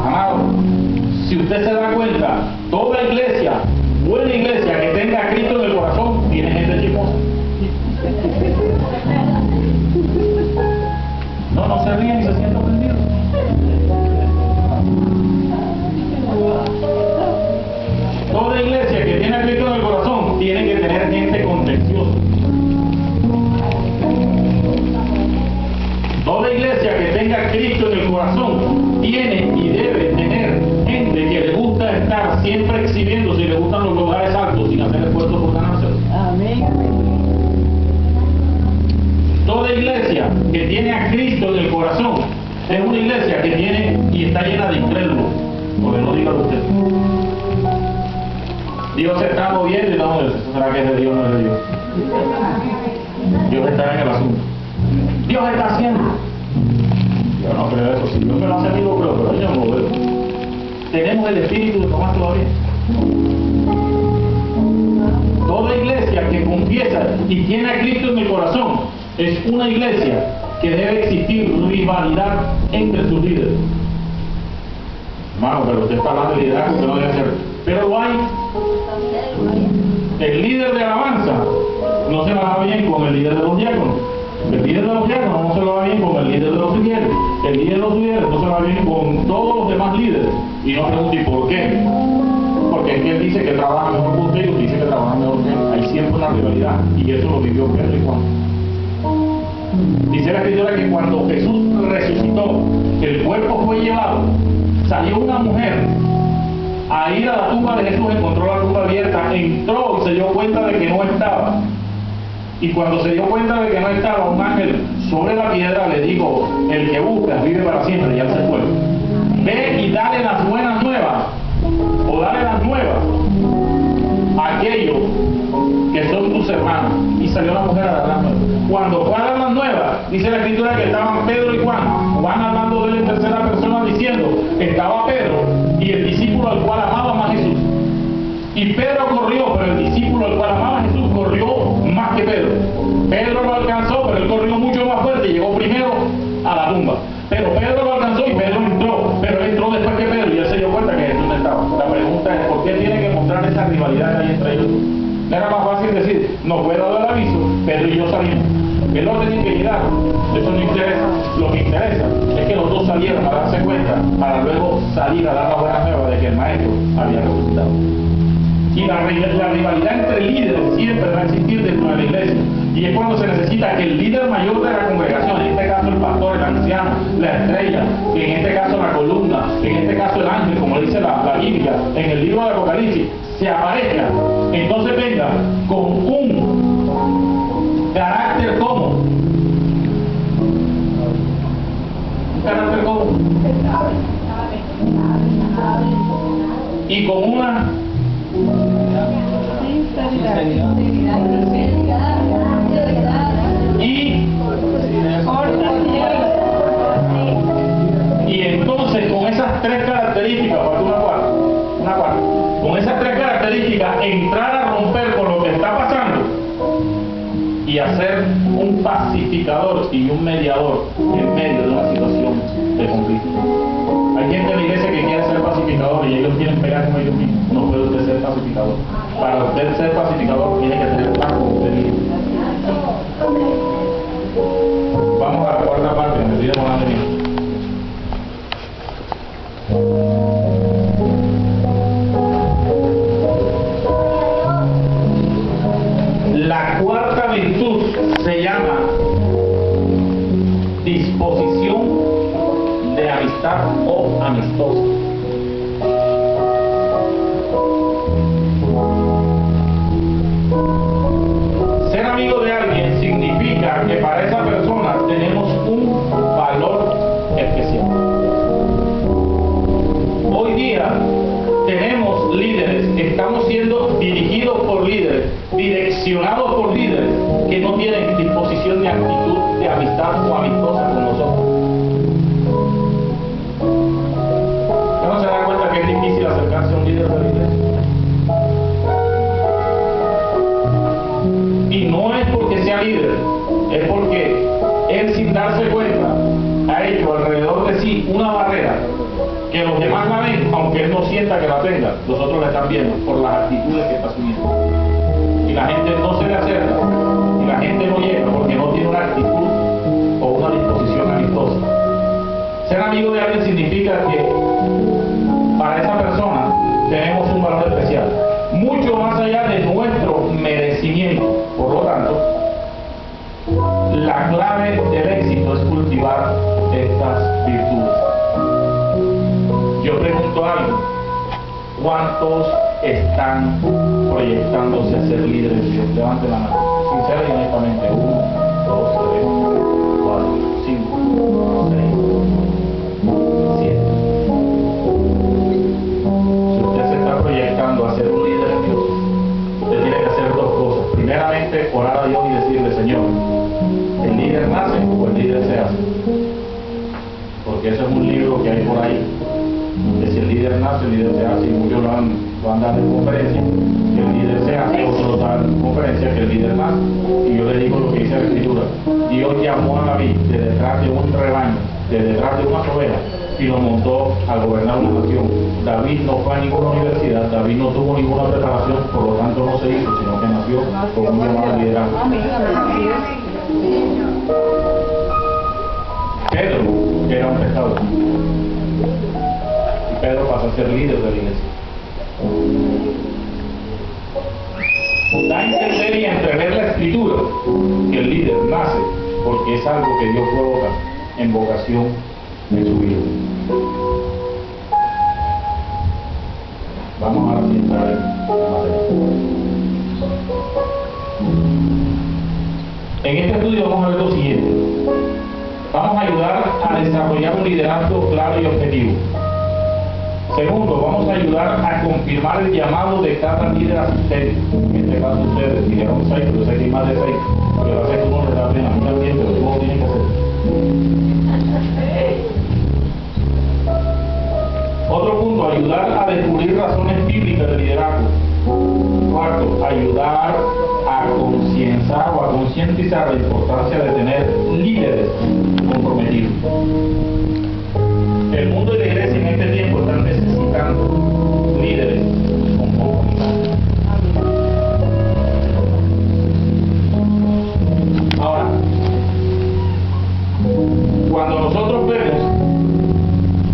Amado, si usted se da cuenta, toda iglesia, buena iglesia que tenga a Cristo en el corazón, tiene gente chismosa. No se ríen ni se sienten ofendidos. Toda iglesia que tiene a Cristo en el corazón tiene que tener gente contenciosa. Toda iglesia que tenga a Cristo en el corazón tiene y debe tener gente que le gusta estar siempre exhibiéndose y le gustan los lugares altos sin hacer esfuerzo por ganarse. Amén. Toda iglesia que tiene a Cristo en el corazón es una iglesia que tiene y está llena de incrédulos, porque no diga usted. Dios se está moviendo y no, eso será que es de Dios, no es de Dios. Dios está en el asunto. Dios está haciendo. Yo no creo eso. Si Dios me lo hace a mí, lo creo, pero yo no lo veo. Tenemos el espíritu de Tomás todavía. Toda iglesia que confiesa y tiene a Cristo en el corazón es una iglesia que debe existir rivalidad entre sus líderes. Hermano, pero usted está hablando de liderazgo que no debe ser. Pero lo hay. El líder de alabanza no se la va bien con el líder de los diáconos. El líder de los diáconos no se lo va bien con el líder de los sugieres. El líder de los sugieres no se lo va bien con todos los demás líderes. Y no pregunte por qué. Porque es que él dice que trabaja mejor que usted y usted dice que trabaja mejor que él. Hay siempre una rivalidad. Y eso lo vivió Pedro y Juan. Dice la escritura que cuando Jesús resucitó, el cuerpo fue llevado, salió una mujer a ir a la tumba de Jesús, encontró la tumba abierta, entró y se dio cuenta de que no estaba. Y cuando se dio cuenta de que no estaba, un ángel sobre la piedra le dijo: el que busca vive para siempre. Y él se fue. Ve y dale las buenas nuevas, o dale las nuevas a aquellos que son tus hermanos. Y salió la mujer a dar las nuevas. Cuando fue a dar las nuevas, dice la escritura que estaban Pedro y Juan hablando de él en tercera persona diciendo: estaba Pedro y el discípulo al cual amaba más Jesús. Y Pedro corrió, pero el discípulo al cual amaba Jesús corrió más que Pedro. Pedro lo alcanzó, pero él corrió mucho más fuerte y llegó primero a la tumba. Pero Pedro lo alcanzó y Pedro entró, pero él entró después que Pedro y él se dio cuenta que Jesús no estaba. La pregunta es: ¿por qué tiene que mostrar esa rivalidad que hay entre ellos? Era más fácil decir: no fue dado el aviso, Pedro y yo salimos. El orden tiene que llegar, eso no interesa. Lo que interesa es que los dos salieron a darse cuenta para luego salir a dar la buena nueva de que el maestro había resucitado. Y la rivalidad entre líderes siempre va a existir dentro de la iglesia. Y es cuando se necesita que el líder mayor de la congregación, en este caso el pastor, el anciano, la estrella, en este caso la columna, en este caso el ángel, como dice la Biblia, en el libro de Apocalipsis, se aparezca. Entonces venga con un carácter común. Un carácter común. Y con una y entonces con esas tres características, una cuarta, con esas tres características entrar a romper con lo que está pasando y hacer un pacificador y un mediador en medio de una situación de conflicto. Hay gente en la iglesia que quiere ser pacificador y ellos quieren pegar con ellos mismos. No puede usted ser pacificador. Para usted ser pacificador tiene que tener paz con usted mismo. Vamos a la cuarta parte, me olvidé con la tenía. La cuarta virtud se llama disposición de amistad o amistosa. Ser amigo de alguien significa que para esa persona tenemos un valor especial. Hoy día tenemos líderes, estamos siendo dirigidos por líderes, direccionados por líderes que no tienen disposición de actitud de amistad o amistosa con nosotros. ¿No se da cuenta que es difícil acercarse a un líder de la iglesia? sea líder es porque él, sin darse cuenta, ha hecho alrededor de sí una barrera que los demás la ven, aunque él no sienta que la tenga, los otros la están viendo por las actitudes que está asumiendo. Y la gente no se le acerca, y la gente no llega porque no tiene una actitud o una disposición amistosa. Ser amigo de alguien significa que para esa persona tenemos un valor especial, mucho más allá de nuestro merecimiento. Por lo tanto, la clave del éxito es cultivar estas virtudes. Yo pregunto algo: ¿cuántos están proyectándose a ser líderes de Dios? Levanten la mano, sincera y honestamente. 1, 2, 3, 4, 5, 6, 7. Si usted se está proyectando a ser un líder en Dios, usted tiene que hacer dos cosas. Primeramente, orar a Dios y decirle: Señor, ¿el líder nace o el líder se hace? Porque eso es un libro que hay por ahí, que si el líder nace, el líder se hace, y muchos lo han dado en conferencia, que el líder se hace, otros dan en conferencia que el líder nace. Y yo le digo lo que dice la Escritura: Dios llamó a David de detrás de un rebaño, de detrás de unas ovejas, y lo montó a gobernar una nación. David no fue a ninguna universidad, David no tuvo ninguna preparación, por lo tanto no se hizo, sino que nació con un llamado al liderazgo. Pedro era un pescador, y Pedro pasó a ser líder de la iglesia. Da a entender y entrever la Escritura que el líder nace porque es algo que Dios provoca en vocación en su vida. Vamos a entrar en materia. En este estudio vamos a ver lo siguiente: vamos a ayudar a desarrollar un liderazgo claro y objetivo. Segundo, vamos a ayudar a confirmar el llamado de cada líder asistente. En este caso ustedes dijeron 6, pero sé que hay más de 6, porque a veces uno le da pena, a mí también, pero todos tienen que hacer. Otro punto: ayudar a descubrir razones bíblicas de liderazgo. Cuarto, ayudar a concienciar o a concientizar la importancia de tener líderes comprometidos. El mundo y la iglesia en este tiempo están necesitando líderes con compromiso. Ahora, cuando nosotros vemos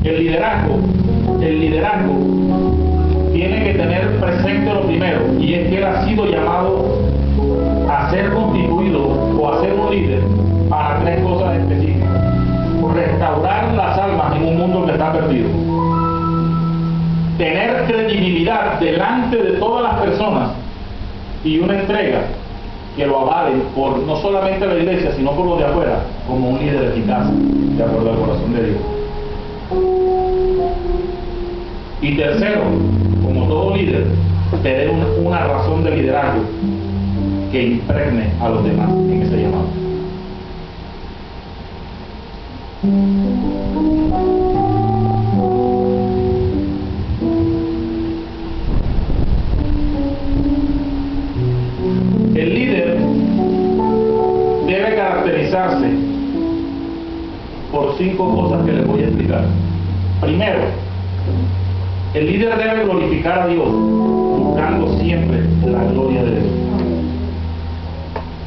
el liderazgo tiene que tener presente lo primero, y es que él ha sido llamado a ser constituido o a ser un líder para 3 cosas específicas: restaurar las almas en un mundo que está perdido, tener credibilidad delante de todas las personas, y una entrega que lo avalen por no solamente la iglesia, sino por los de afuera, como un líder eficaz, de acuerdo al corazón de Dios. Y tercero, como todo líder, tener una razón de liderazgo que impregne a los demás en ese llamado. El líder debe caracterizarse por 5 cosas que les voy a explicar. Primero, el líder debe glorificar a Dios, buscando siempre la gloria de Dios.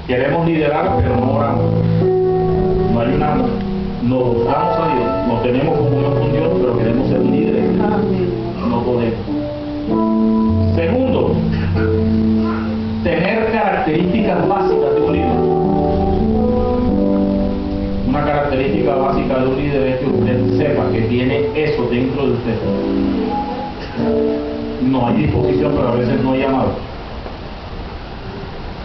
Queremos liderar, pero no oramos, no ayunamos, no buscamos a Dios, no tenemos comunión con Dios, pero queremos ser líderes. No podemos. Segundo, tener características básicas de un líder. Una característica básica de un líder es que usted sepa que tiene eso dentro de usted. No hay disposición, pero a veces no hay llamado.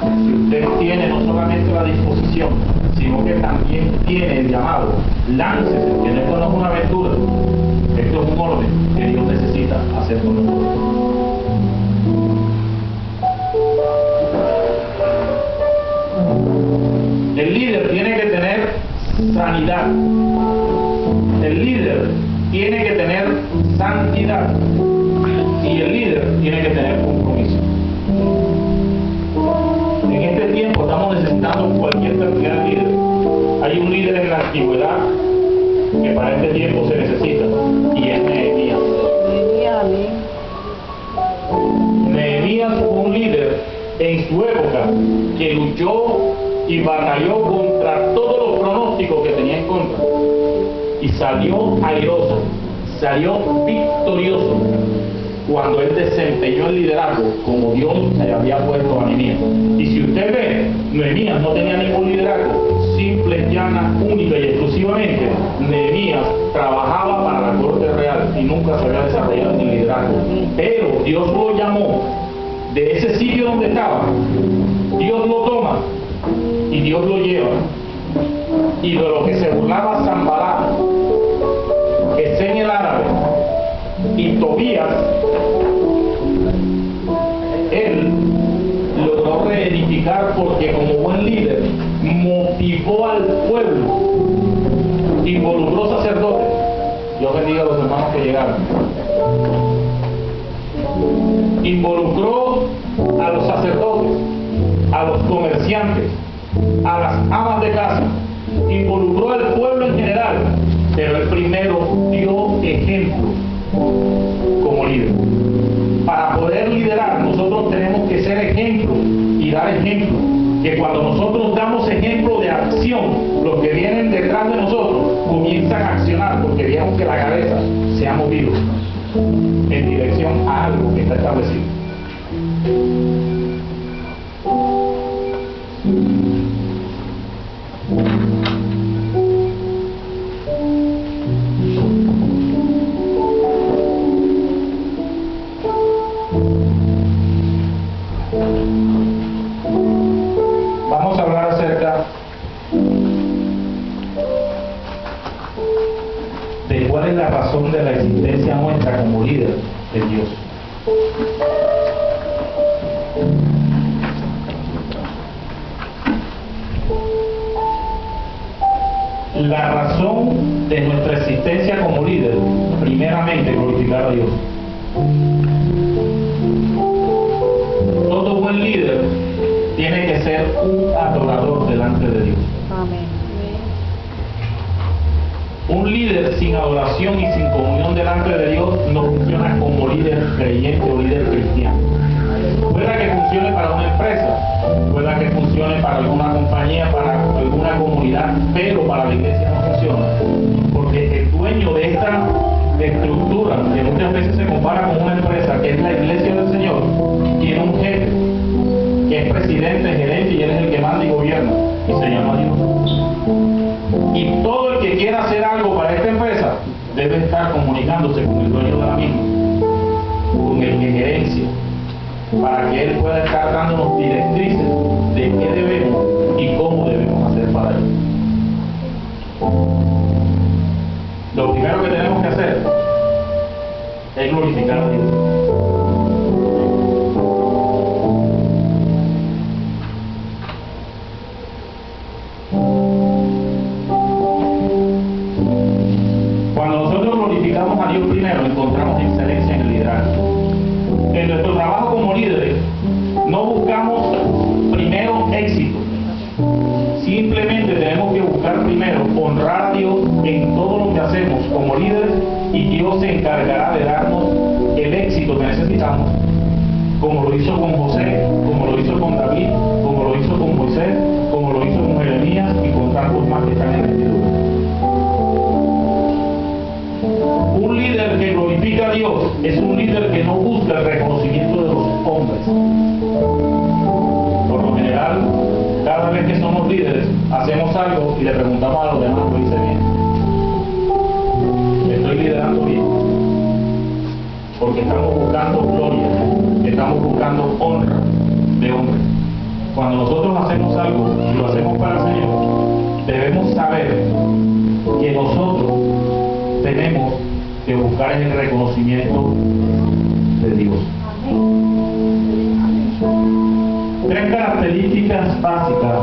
Si usted tiene no solamente la disposición, sino que también tiene el llamado, láncese, que esto no es una aventura, esto es un orden que Dios necesita hacer con nosotros. El líder tiene que tener sanidad. El líder tiene que tener santidad. Y el líder tiene que tener compromiso. En este tiempo estamos necesitando antigüedad que para este tiempo se necesita, y es Nehemías. Nehemías fue un líder en su época que luchó y batalló contra todos los pronósticos que tenía en contra, y salió airoso, salió victorioso cuando él desempeñó el liderazgo como Dios le había puesto a Nehemías. Y si usted ve, Nehemías no tenía ningún liderazgo, simple, llana, única y exclusivamente, Nehemías trabajaba para la corte real y nunca se había desarrollado en liderazgo. Pero Dios lo llamó de ese sitio donde estaba, Dios lo toma y Dios lo lleva. Y de lo que se burlaba Sanballat, Gesem el árabe y Tobías, él logró reedificar, porque como buen líder motivó al pueblo, involucró sacerdotes. Dios bendiga a los hermanos que llegaron. Involucró a los sacerdotes, a los comerciantes, a las amas de casa, involucró al pueblo en general, pero él primero dio ejemplo como líder. Para poder liderar, nosotros tenemos que ser ejemplo y dar ejemplo. Que cuando nosotros damos ejemplo de acción, los que vienen detrás de nosotros comienzan a accionar, porque vieron que la cabeza se ha movido en dirección a algo que está establecido. Vamos a hablar acerca de cuál es la razón de la existencia nuestra como líder de Dios. La razón de nuestra existencia como líder, primeramente, glorificar a Dios. Todo buen líder tiene que ser un adorador delante de Dios. Amén. Un líder sin adoración y sin comunión delante de Dios no funciona como líder creyente o líder cristiano. Pueda que funcione para una empresa, pueda que funcione para alguna compañía, para alguna comunidad, pero para la iglesia no funciona. Porque el dueño de esta estructura, que muchas veces se compara con una empresa, que es la iglesia del Señor, tiene un jefe, que es presidente, gerente, y él es el que manda y gobierna, y se llama Dios. Y todo el que quiera hacer algo para esta empresa debe estar comunicándose con el dueño de la misma, con el que gerencia, para que él pueda estar dándonos directrices de qué debemos y cómo debemos hacer para ello. Lo primero que tenemos que hacer es glorificar a Dios. Cuando nosotros glorificamos a Dios primero, encontramos excelencia en el liderazgo. En nuestro trabajo como líderes, no buscamos primero éxito. Simplemente tenemos que buscar primero honrar a Dios en todo lo que hacemos como líderes, y Dios se encargará de darnos el éxito que necesitamos, como lo hizo con José, como lo hizo con David, como lo hizo con Moisés, como lo hizo con Jeremías y con tantos más que están en el libro. Un líder que glorifica a Dios es un líder que no busca el reconocimiento de los hombres. Por lo general, cada vez que somos líderes, hacemos algo y le preguntamos a los demás, ¿lo hice bien? ¿Estoy liderando bien? Porque estamos buscando gloria, estamos buscando honra de hombres. Cuando nosotros hacemos algo y lo hacemos para el Señor, debemos saber que nosotros tenemos que buscar el reconocimiento de Dios. Tres características básicas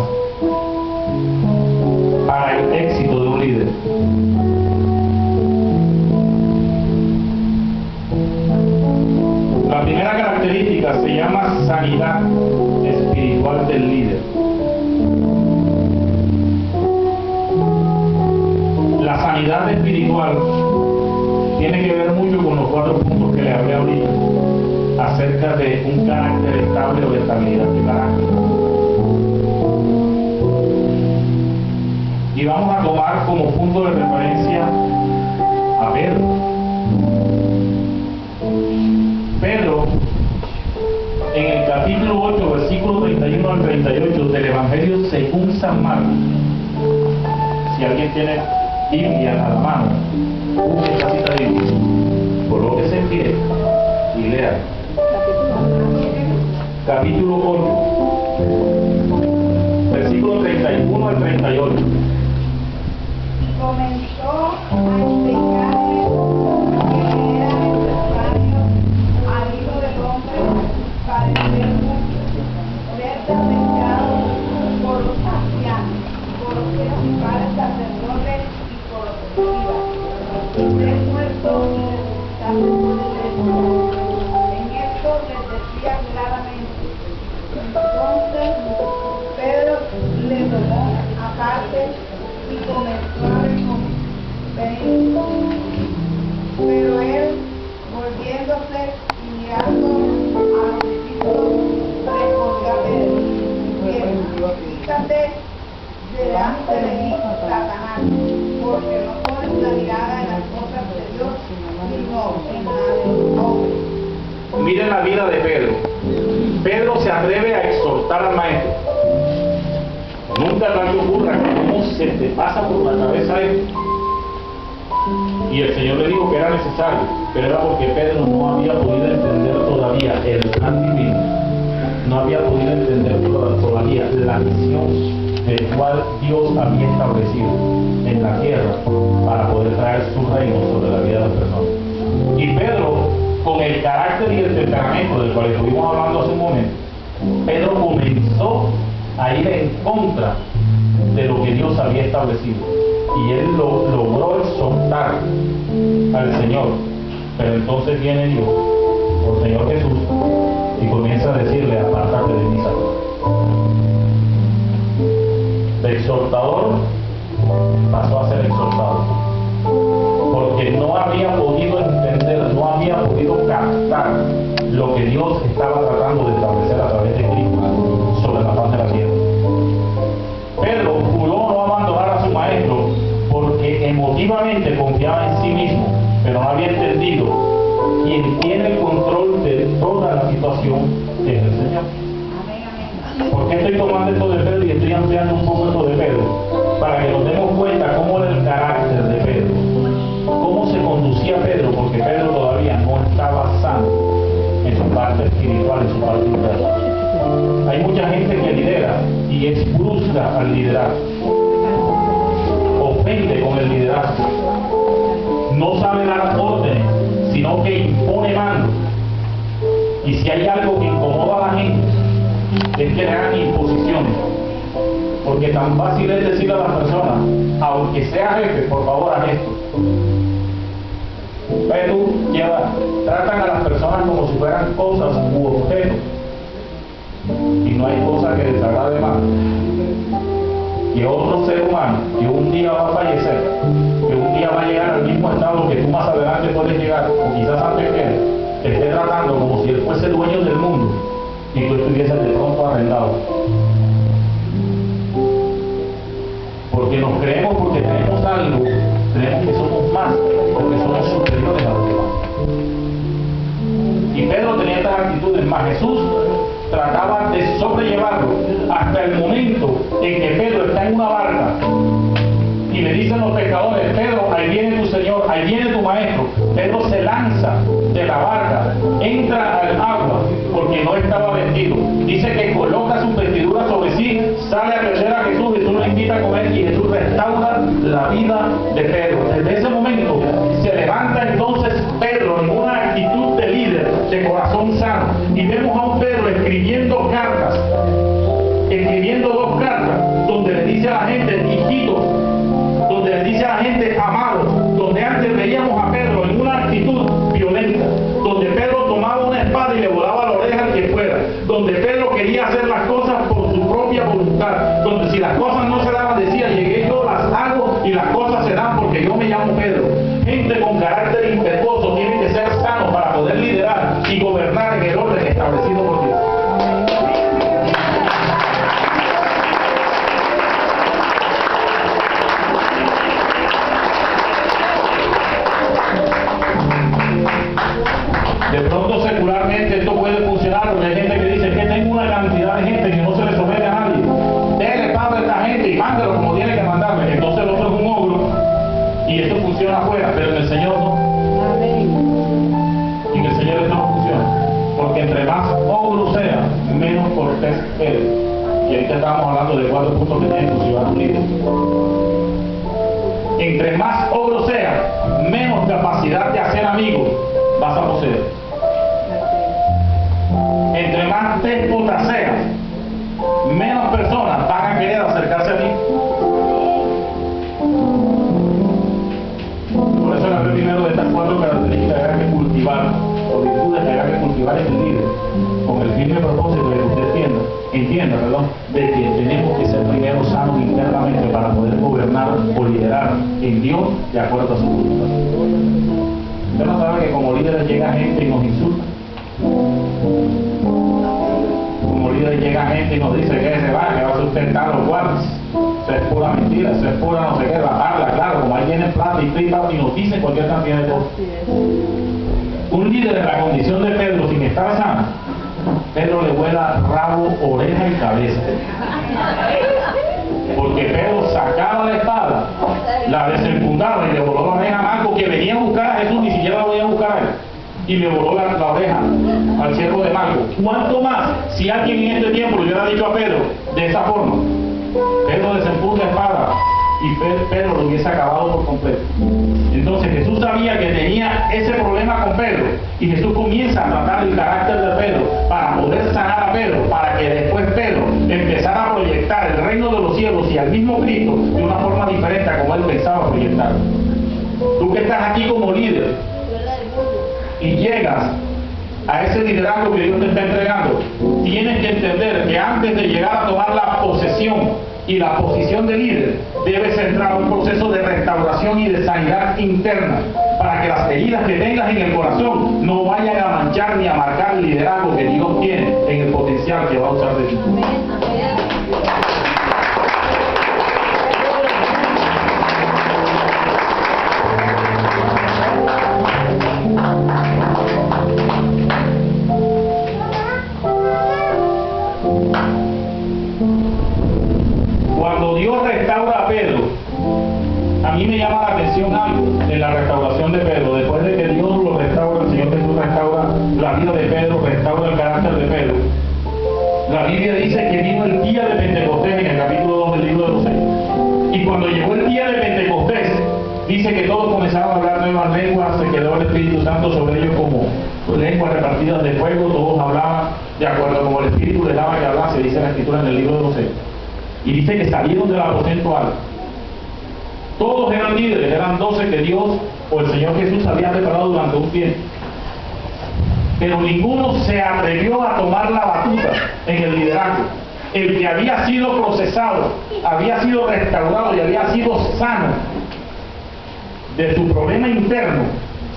para el éxito de un líder. La primera característica se llama sanidad espiritual del líder. sanidad espiritual tiene que ver mucho con los 4 puntos que le hablé ahorita acerca de un carácter estable o de estabilidad de carácter. Y vamos a tomar como punto de referencia a Pedro. Pedro, en el capítulo 8, versículo 31 al 38 del Evangelio según San Marcos, si alguien tiene Biblia a la mano, busque esta cita bíblica, colóquese en pie y lea. Capítulo 8, versículo 31 al 38. Comenzó a enseñarles que era necesario al Hijo del Hombre padecer mucho, ser desechado por los ancianos, por los principales sacerdotes y por los escribas, y ser muerto y resucitar después de 3 días. En esto les decía claramente. Entonces Pedro le tomó aparte y comenzó a reconvenir. Pero él, volviéndose y mirando a los discípulos, respondió a Pedro: quítate delante de mí, Satanás, porque no pones la mirada en las cosas de Dios, sino en la de los hombres. Miren la vida de Pedro. Pedro se atreve a exhortar al maestro. Nunca tal que ocurra que cómo se te pasa por la cabeza esto. Y el Señor le dijo que era necesario, pero era porque Pedro no había podido entender todavía el plan divino, no había podido entender todavía la misión del cual Dios había establecido en la tierra para poder traer su reino sobre la vida de las personas. Y Pedro, con el carácter y el temperamento del cual estuvimos hablando hace un momento, Pedro comenzó a ir en contra de lo que Dios había establecido, y él logró exhortar al Señor. Pero entonces viene Dios, por Señor Jesús, y comienza a decirle: apártate de mí, Satanás. De exhortador pasó a ser exhortado, porque no había podido entender, no había podido captar lo que Dios estaba tratando de establecer a través de Cristo sobre la faz de la tierra. Pedro juró no abandonar a su maestro porque emotivamente confiaba en sí mismo, pero no había entendido quien tiene el control de toda la situación es el Señor. ¿Por qué estoy tomando esto de Pedro y estoy ampliando un poco esto de Pedro? Para que nos demos cuenta cómo era el carácter de Pedro, cómo se conducía Pedro, porque Pedro todavía no estaba sano en su parte espiritual, en su parte interna. Hay mucha gente que lidera y es brusca al liderar, ofende con el liderazgo, no sabe dar órdenes, sino que impone mando. Y si hay algo que incomoda a la gente, es que le hagan imposiciones, porque tan fácil es decir a las personas: aunque sea jefe, por favor haz esto. Pero tratan a las personas como si fueran cosas u objetos, y no hay cosa que les agrade más que otro ser humano que un día va a fallecer, que un día va a llegar al mismo estado que tú más adelante puedes llegar, o quizás antes que él, te esté tratando como si él fuese dueño del mundo y tú estuvieses de pronto arrendado. Porque nos creemos, porque tenemos algo, creemos que somos más, porque somos superiores a los demás. Y Pedro tenía estas actitudes, más Jesús trataba de sobrellevarlo hasta el momento en que Pedro está en una barca y le dicen los pescadores: Pedro, ahí viene tu Señor, ahí viene tu maestro. Pedro se lanza de la barca, entra al agua porque no estaba vestido. Dice que coloca sus vestiduras sobre sí, sale a crecer a Jesús, Jesús lo invita a comer y Jesús restaura la vida de Pedro. Desde ese momento se levanta entonces Pedro en una actitud de líder, de corazón sano, y vemos a un Pedro escribiendo cartas, escribiendo 2 cartas, donde le dice a la gente: hijito, donde le dice a la gente: amado, donde antes veíamos a Pedro en una actitud violenta, donde Pedro tomaba una espada y le volaba la oreja al que fuera, donde Pedro quería hacer las cosas por su propia voluntad, donde si las cosas no se daban decía: llegué yo, las hago y las cosas se dan porque yo me llamo gente con carácter impetuoso tiene que ser sano para poder liderar y gobernar en el orden establecido por Dios. De pronto secularmente esto puede funcionar, porque hay gente que dice que tengo una cantidad de gente que no se le somete a nadie. Dele pago a esta gente y mándelo como tiene que mandarme. Entonces el otro es un ogro y esto funciona afuera, pero en el Señor no. Y en el Señor esto no funciona. Porque entre más ogro sea, menos cortés eres. Y ahorita estamos hablando de 4 puntos que tiene tu ciudad unida. Entre más ogro sea, menos capacidad de hacer amigos vas a poseer. Entre más déspota seas, menos personas van a querer acercarse a ti. Por eso la primero de estas 4 características que hay que cultivar, o virtudes que hay que cultivar en el líder, con el firme propósito de que usted entienda, de que tenemos que ser primero sanos internamente para poder gobernar o liderar en Dios de acuerdo a su voluntad. Usted no sabe que como líderes llega gente y nos insulta. Como líderes llega gente y nos dice que se va a sustentar los guardias. Eso es pura mentira, eso es pura no sé qué, bajarla, claro, como ahí tienen plata y flipa y nos dicen cualquier cantidad de cosas. Un líder en la condición de Pedro sin estar sano, Pedro le vuela rabo, oreja y cabeza. Porque Pedro sacaba la espada, la desenfundaba y le voló la oreja a Marco, que venía a buscar a Jesús, ni siquiera lo venía a buscar a él. Y le voló la oreja al siervo de Marco. ¿Cuánto más si alguien en este tiempo le hubiera dicho a Pedro de esa forma? Pedro desenfunda la espada y Pedro lo hubiese acabado por completo. Entonces Jesús sabía que tenía ese problema con Pedro y Jesús comienza a tratar el carácter de Pedro para poder sanar a Pedro, para que después Pedro empezara a proyectar el reino de los cielos y al mismo Cristo de una forma diferente a como él pensaba proyectar. Tú que estás aquí como líder y llegas a ese liderazgo que Dios te está entregando, tienes que entender que antes de llegar a tomar la posesión y la posición de líder, debes entrar a un proceso de restauración y de sanidad interna para que las heridas que tengas en el corazón no vayan a manchar ni a marcar el liderazgo que Dios tiene en el potencial que va a usar de ti. Cuando Dios restaura a Pedro, a mí me llama la atención algo en la restauración de Pedro. Después de que Dios lo restaura, el Señor Jesús restaura la vida de Pedro, restaura el carácter de Pedro. La Biblia dice que vino el día de Pentecostés en el capítulo 2 del libro de los Hechos. Y cuando llegó el día de Pentecostés, dice que todos comenzaron a hablar nuevas lenguas, se quedó el Espíritu Santo sobre ellos como lenguas repartidas de fuego, todos hablaban de acuerdo como el Espíritu les daba que hablar, se dice en la Escritura en el libro de los Hechos. Y dice que salieron del aposento alto. Todos eran líderes, eran 12 que Dios o el Señor Jesús había preparado durante un tiempo. Pero ninguno se atrevió a tomar la batuta en el liderazgo. El que había sido procesado, había sido restaurado y había sido sano de su problema interno,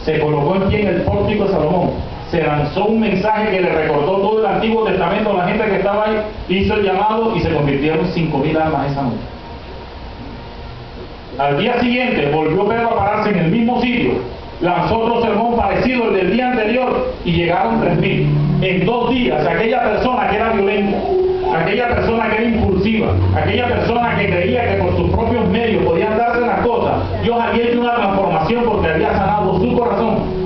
se colocó en pie en el pórtico de Salomón. Se lanzó un mensaje que le recordó todo el Antiguo Testamento a la gente que estaba ahí, hizo el llamado y se convirtieron 5,000 almas esa noche. Al día siguiente volvió Pedro a pararse en el mismo sitio, lanzó otro sermón parecido al del día anterior y llegaron 3,000. En 2 días, aquella persona que era violenta, aquella persona que era impulsiva, aquella persona que creía que por sus propios medios podían darse las cosas, Dios había hecho una transformación porque había sanado su corazón.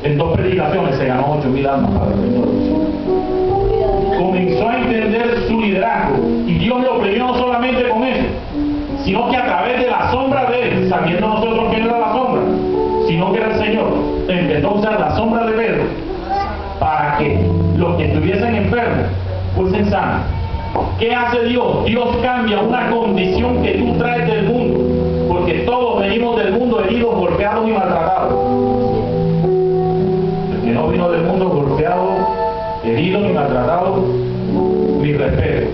En 2 predicaciones se ganó 8,000 almas para el reino de los cielos. Comenzó a entender su liderazgo y Dios lo premió no solamente con eso, sino que a través de la sombra de él, sabiendo nosotros que no era la sombra, sino que era el Señor, empezó a usar la sombra de Pedro para que los que estuviesen enfermos fuesen sanos. ¿Qué hace Dios? Dios cambia una condición que tú traes del mundo, porque todos venimos del mundo heridos, golpeados y maltratados. El que no vino del mundo golpeado, herido y maltratado, mi respeto.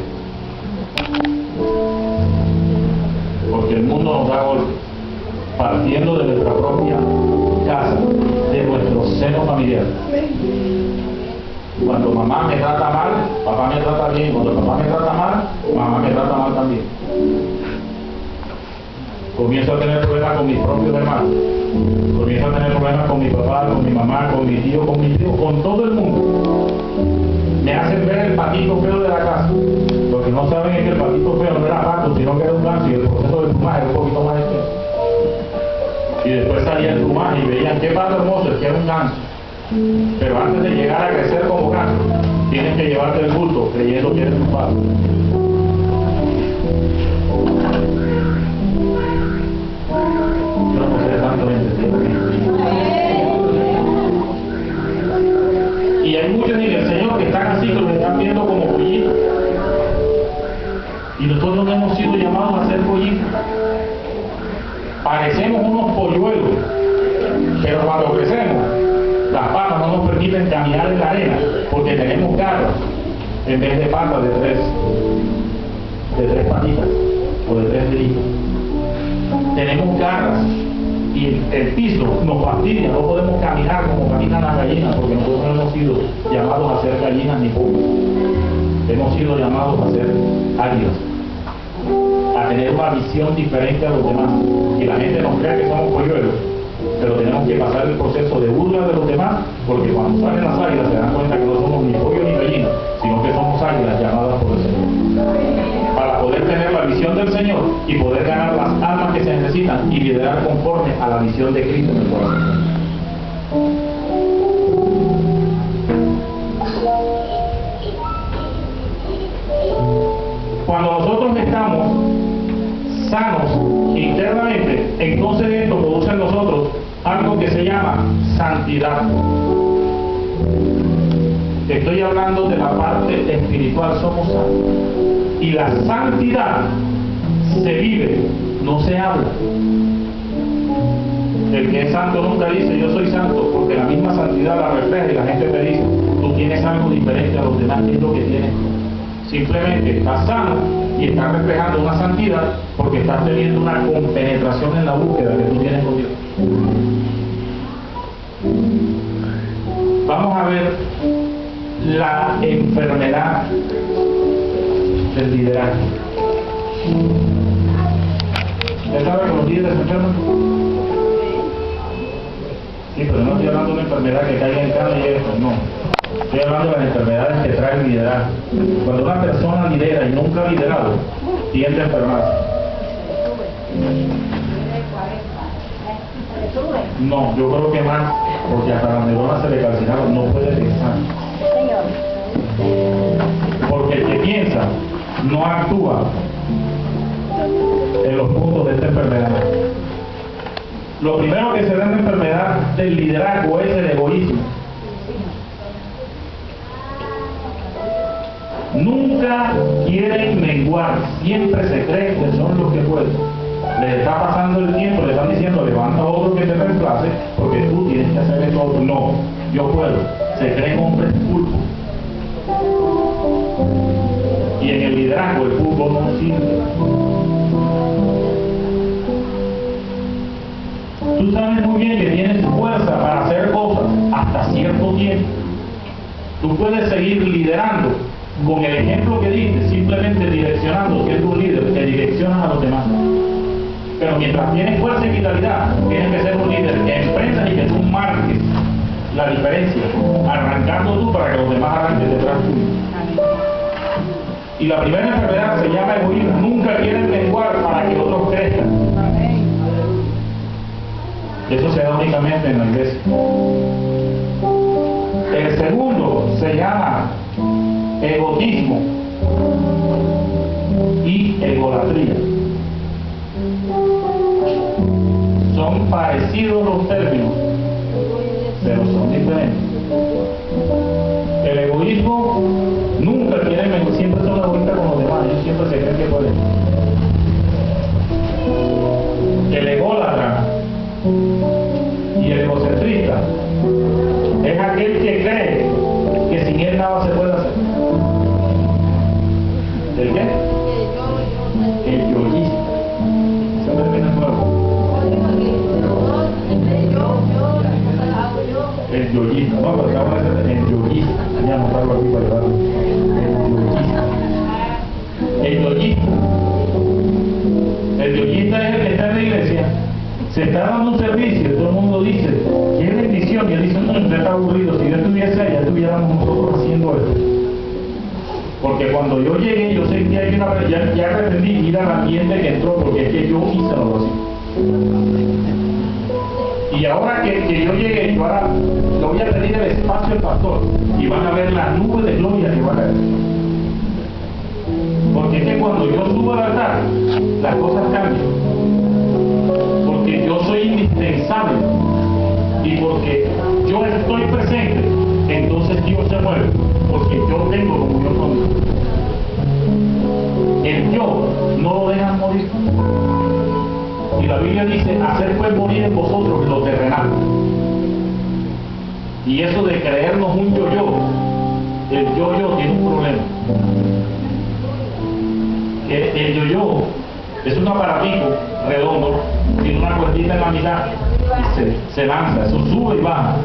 Porque el mundo nos da golpes, partiendo de nuestra propia me trata mal, papá me trata bien. Cuando papá me trata mal, mamá me trata mal también. Comienzo a tener problemas con mis propios hermanos. Comienzo a tener problemas con mi papá, con mi mamá, con mi tío, con todo el mundo. Me hacen ver el patito feo de la casa. Lo que no saben es que el patito feo no era pato, sino que era un ganso, y el proceso de plumaje era un poquito más extenso. Y después salía el plumaje y veían qué pato hermoso, es que era un ganso. Pero antes de llegar a crecer como ganso, tienes que llevarte el bulto creyendo que eres un pato. Yo no sé tanto y hay muchos en el Señor que están así, que los están viendo como pollitos. Y nosotros no hemos sido llamados a ser pollitos. Parecemos unos polluelos, pero cuando crecemos, las patas no nos permiten caminar en la arena, porque tenemos garras en vez de patas de tres patitas o de tres deditos. Tenemos garras y el piso nos fastidia, no podemos caminar como caminan las gallinas, porque nosotros no hemos sido llamados a ser gallinas ni pollos. Hemos sido llamados a ser águilas, a tener una visión diferente a los demás. Y la gente nos cree que somos polluelos, pero tenemos que pasar el proceso de burla de los demás, porque cuando salen las águilas se dan cuenta que no somos ni pollo ni gallina, sino que somos águilas llamadas por el Señor. Para poder tener la visión del Señor y poder ganar las almas que se necesitan y liderar conforme a la visión de Cristo en el corazón. Cuando nosotros estamos sanos internamente, entonces esto produce en nosotros algo que se llama santidad. Estoy hablando de la parte espiritual, somos santos. Y la santidad se vive, no se habla. El que es santo nunca dice yo soy santo, porque la misma santidad la refleja y la gente te dice tú tienes algo diferente a los demás, ¿qué es lo que tienes? Simplemente estás sano y estás reflejando una santidad porque estás teniendo una compenetración en la búsqueda que tú tienes con Dios. Vamos a ver la enfermedad del liderazgo. ¿Usted sabe que los líderes se enferman? Sí, pero no estoy hablando de una enfermedad que caiga en cama y eso, no. Estoy hablando de las enfermedades que trae el liderazgo. Cuando una persona lidera y nunca ha liderado, tiende a enfermarse. No, yo creo que más, porque hasta las neuronas se le calcinaron, no puede pensar. Porque el que piensa no actúa en los puntos de esta enfermedad. Lo primero que se da en la enfermedad del liderazgo es el egoísmo. Nunca quieren menguar, siempre se creen que son los que pueden. Les está pasando el tiempo, le están diciendo levanta otro que te reemplace porque tú tienes que hacer esto. No, yo puedo. Se creen hombres pulpos. Y en el liderazgo el pulpo no sirve. Tú sabes muy bien que tienes fuerza para hacer cosas hasta cierto tiempo. Tú puedes seguir liderando con el ejemplo que diste, simplemente direccionando, siendo un líder que direccionas a los demás. Pero mientras tienes fuerza y vitalidad, tienes que ser un líder que emprendas y que tú marques la diferencia, arrancando tú para que los demás arranquen detrás tuyo. Y la primera enfermedad se llama egoísmo. Nunca quieren menguar para que otros crezcan. Eso se da únicamente en la iglesia. El segundo se llama egotismo y egolatría. Son parecidos los términos, pero son diferentes. El egoísmo nunca quiere menguar, siempre son egoístas con los demás, ellos siempre se creen que pueden. El ególatra y el egocentrista es aquel que cree que sin él nada se puede hacer. ¿El qué? El yoísta. Ese término es nuevo. Porque cuando yo llegué, yo sentía que ya pretendí ir al ambiente que entró, porque es que yo hice lo así. Y ahora que yo llegué, yo ahora le voy a pedir el espacio al pastor y van a ver la nube de gloria que va a caer. Porque es que cuando yo subo al altar, las cosas cambian. Porque yo soy indispensable. Y porque yo estoy presente, entonces Dios se mueve. Porque yo tengo comunión con Dios. El yo no lo dejan morir. Y la Biblia dice, hacer pues morir en vosotros lo terrenal. Y eso de creernos un yo-yo, el yo-yo tiene un problema. El yo-yo es un aparatito redondo, tiene una cuerdita en la mitad y se lanza, eso sube y baja.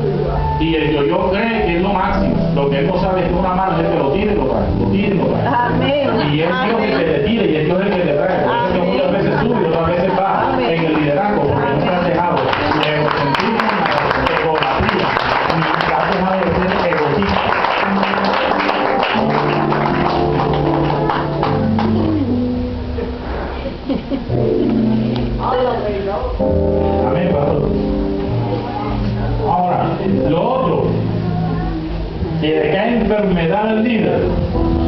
Y el yo-yo cree que es lo máximo. Lo que él no sabe es que una mano es el que lo tira y lo trae, lo tira y lo trae. Amén. Y es Dios el que te tira y es Dios el que te trae. Por eso que muchas veces sube y otras veces baja en el liderazgo, porque no te has dejado de egocentrismo, de egolatría, ni te has dejado de ser egotista. Amén, pastor. Ahora, lo otro, que le cae enfermedad al líder,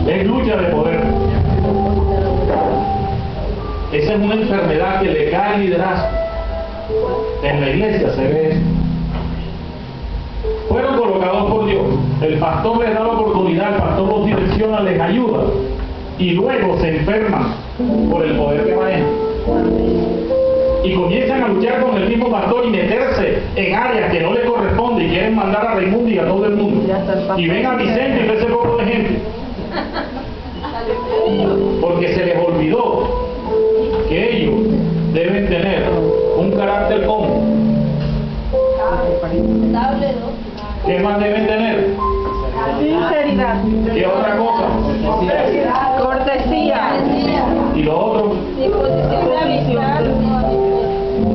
es lucha de poder. Esa es una enfermedad que le cae al liderazgo. En la iglesia se ve eso. Fueron colocados por Dios. El pastor les da la oportunidad, el pastor los direcciona, les ayuda. Y luego se enferman por el poder que manejan. Y comienzan a luchar con el mismo pastor y meterse en áreas que no le corresponde y quieren mandar a Raimundo y a todo el mundo. Y ven a Vicente y ve ese poco de gente. Porque se les olvidó que ellos deben tener un carácter común. ¿Qué más deben tener? Sinceridad. ¿Qué otra cosa? Cortesía. Y lo otro,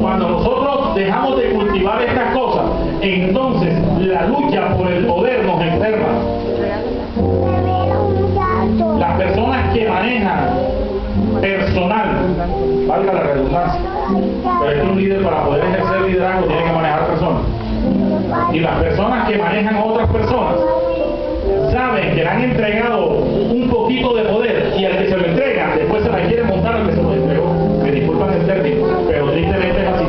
cuando nosotros dejamos de cultivar estas cosas, entonces la lucha por el poder nos enferma. Las personas que manejan personal, valga la redundancia, pero es que un líder para poder ejercer liderazgo tiene que manejar personas. Y las personas que manejan a otras personas saben que le han entregado un poquito de poder y al que se lo entrega después se la quiere montar al que se lo entregó. Me disculpan el término, pero tristemente es así.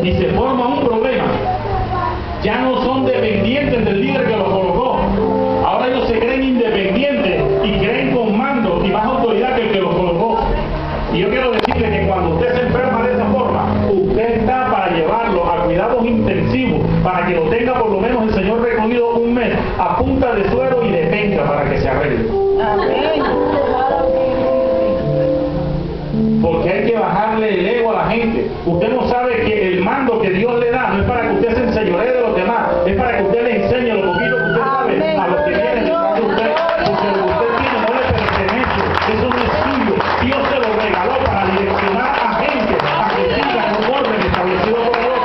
Y se forma un problema. Ya no son dependientes del líder que los colocó. Ahora ellos se creen independientes y creen con mando y más autoridad que el que los colocó. Y yo quiero decirle que cuando usted se enferma de esa forma, usted está para llevarlo a cuidados intensivos, para que lo tenga por lo menos el Señor recogido un mes a punta de suero y de penca para que se arregle. Amén. Porque hay que bajarle el ego a la gente. Usted no sabe que el mando que Dios le da no es para que usted se enseñoree de los demás, es para que usted le enseñe lo poquito que usted sabe a los que vienen detrás de usted. Porque lo que usted tiene no le pertenece, eso no es suyo. Dios se lo regaló para direccionar a gente a que sigan un orden establecido por Dios.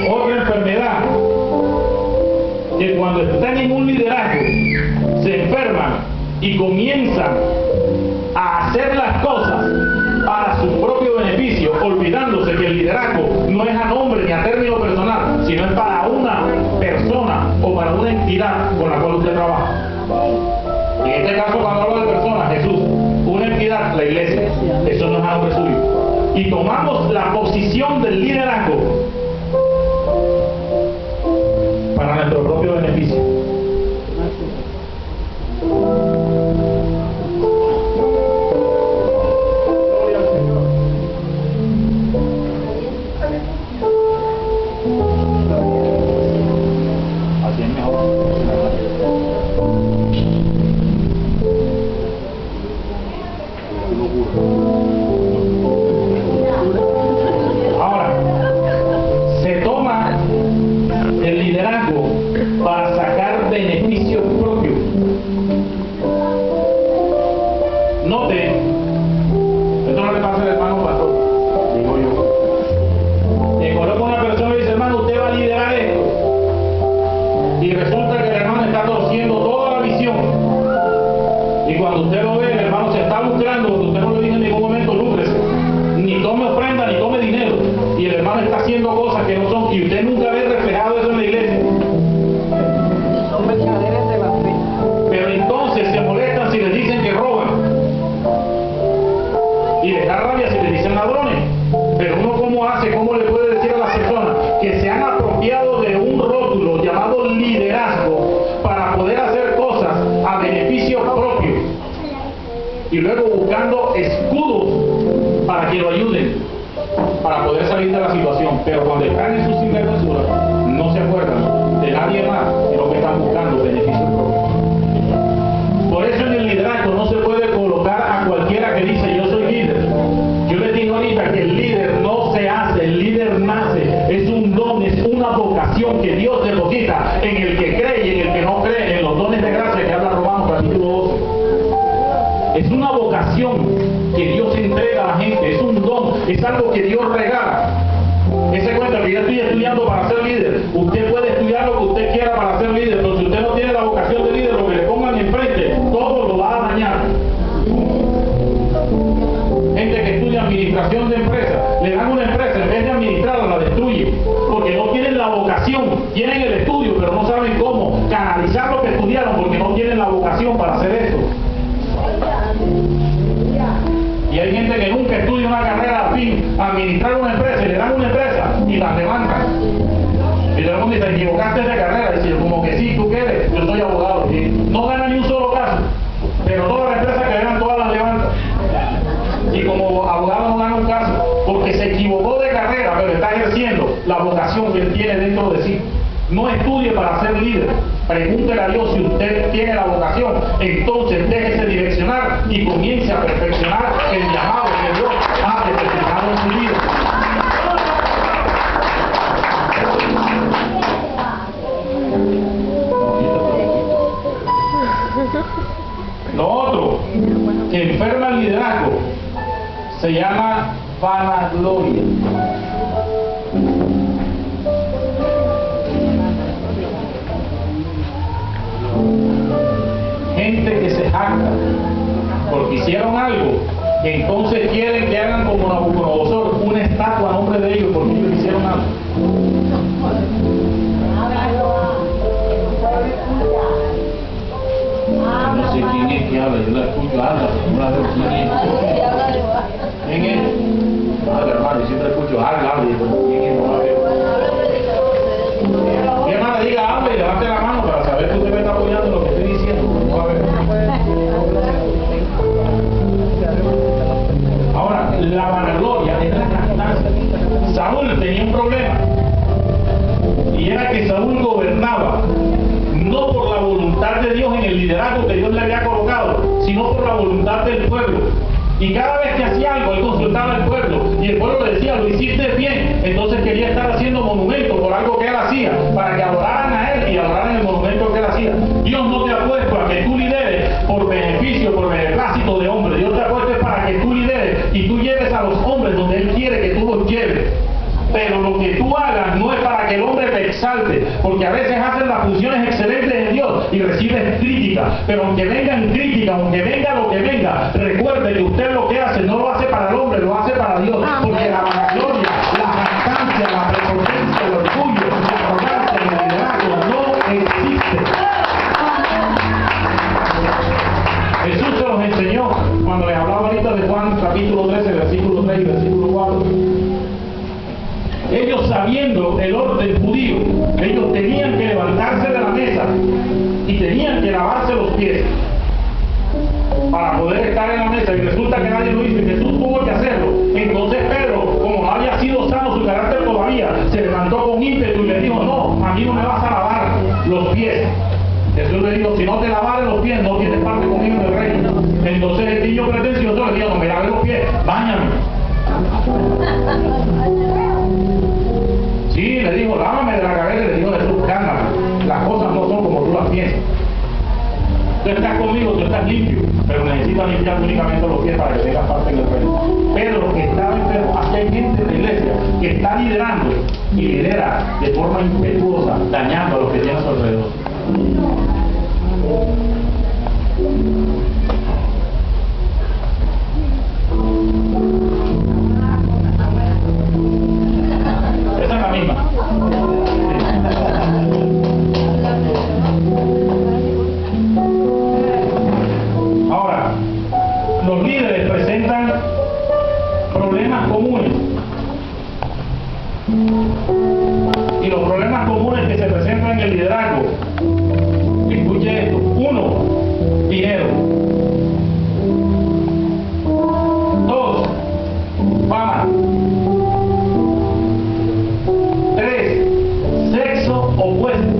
Otra enfermedad, que cuando están en un liderazgo se enferman y comienzan a hacer las cosas para su propio beneficio, olvidándose que el liderazgo no es a nombre ni a término personal, sino es para una persona o para una entidad con la cual usted trabaja. En este caso, cuando hablo de personas, Jesús, una entidad, la iglesia, eso no es a nombre suyo. Y tomamos la posición del liderazgo para nuestro propio beneficio. Gloria al Señor. Así es mejor. Ahora, y les da rabia si les dicen ladrones. Pero uno cómo le puede decir a las personas que se han apropiado de un rótulo llamado liderazgo para poder hacer cosas a beneficio propio y luego buscando escudos para que lo ayuden para poder salir de la situación, pero cuando están en su sinvergüenzura no se acuerdan de nadie más de lo que están buscando beneficio propio. Por eso en el liderazgo no se puede colocar a cualquiera que dice yo soy líder. Yo les digo ahorita que el líder no se hace, el líder nace, es un don, es una vocación que Dios deposita en el que cree y en el que no cree, en los dones de gracia que habla Romanos capítulo 12. Es una vocación que Dios entrega a la gente, es un don, es algo que Dios regala. Ese cuenta que yo estoy estudiando para ser líder. Usted puede estudiar lo que usted quiera para ser líder, pero si usted no tiene la vocación de líder, lo que le pongan enfrente, todo lo va a dañar. Gente que estudia administración de empresas, le dan una empresa, en vez de administrarla, la destruye, porque no tienen la vocación, tienen el estudio, pero no saben cómo canalizar lo que estudiaron, porque no tienen la vocación para hacer eso. Y hay gente que nunca estudia una carrera afín a administrar una empresa, y le dan una empresa y la levantan. Y todo el mundo dice, te equivocaste de carrera. Y dice, como que sí, ¿tú qué eres? Yo soy abogado. Y no gana ni un solo caso, pero todas las empresas que ganan, todas las levantan. Y como abogado no gana un caso, porque se equivocó de carrera, pero está ejerciendo la vocación que él tiene dentro de sí. No estudie para ser líder. Pregúntele a Dios si usted tiene la vocación. Entonces déjese direccionar y comience a perfeccionar el llamado que Dios ha determinado en su vida. Lo otro que enferma el liderazgo se llama vanagloria. Gente que se jacta porque hicieron algo, que entonces quieren que hagan como Nabucodonosor una estatua a nombre de ellos porque ellos hicieron algo. No sé quién es que habla, yo la escucho, habla, no la veo quién es. ¿Quién es? Madre hermano, yo siempre escucho, habla, y yo, ¿quién es? No la veo. Mi hermana diga, habla y levante la mano para saber que usted me está apoyando en lo que estoy diciendo. No la veo. Ahora, la vanagloria es la jactancia. Saúl tenía un problema, y era que Saúl gobernaba no por la voluntad de Dios en el liderazgo que Dios le había colocado, sino por la voluntad del pueblo. Y cada vez que hacía algo, él consultaba al pueblo, y el pueblo le decía, lo hiciste bien. Entonces quería estar haciendo monumentos por algo que él hacía, para que adoraran a él y adoraran el monumento que él hacía. Dios no te ha puesto a que tú lideres por beneficio, por beneplácito de hombre. Dios te ha puesto para que tú lideres y tú lleves a los hombres donde Él quiere que tú los lleves. Pero lo que tú hagas no es para que el hombre te exalte, porque a veces hacen las funciones excelentes en Dios y recibes crítica. Pero aunque vengan críticas, aunque venga lo que venga, recuerde que usted lo que hace no lo hace para el hombre, lo hace para Dios. Porque la vanagloria, la jactancia, la prepotencia, el orgullo, la arrogancia, el liderazgo no existe. Jesús se los enseñó cuando les hablaba ahorita de Juan capítulo 13, versículo 3 y versículo 4. Ellos, sabiendo el orden judío, ellos tenían que levantarse de la mesa y tenían que lavarse los pies para poder estar en la mesa, y resulta que nadie lo hizo y Jesús tuvo que hacerlo. Entonces Pedro, como no había sido sano su carácter todavía, se levantó con ímpetu y le dijo, no, a mí no me vas a lavar los pies. Jesús le dijo, si no te lavares los pies, no tienes parte conmigo en el reino. Entonces el niño pretencioso le dijo, no me laves los pies, báñame. Sí, le dijo, lávame de la cabeza, y le dijo Jesús, cálmame, las cosas no son como tú las piensas. Tú estás conmigo, tú estás limpio, pero necesitas limpiar únicamente los pies para que tengas parte en el reino. Pedro, que estaba enfermo, aquí hay gente de la iglesia que está liderando y lidera de forma impetuosa, dañando a los que tienen a su alrededor. Esa es la misma. Ahora, los líderes presentan problemas comunes. Y los problemas comunes que se presentan en el liderazgo, escuche esto: 1, dinero; 2, fama; 3, sexo opuesto;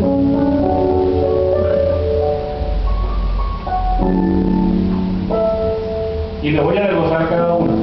y le voy a desglosar cada una.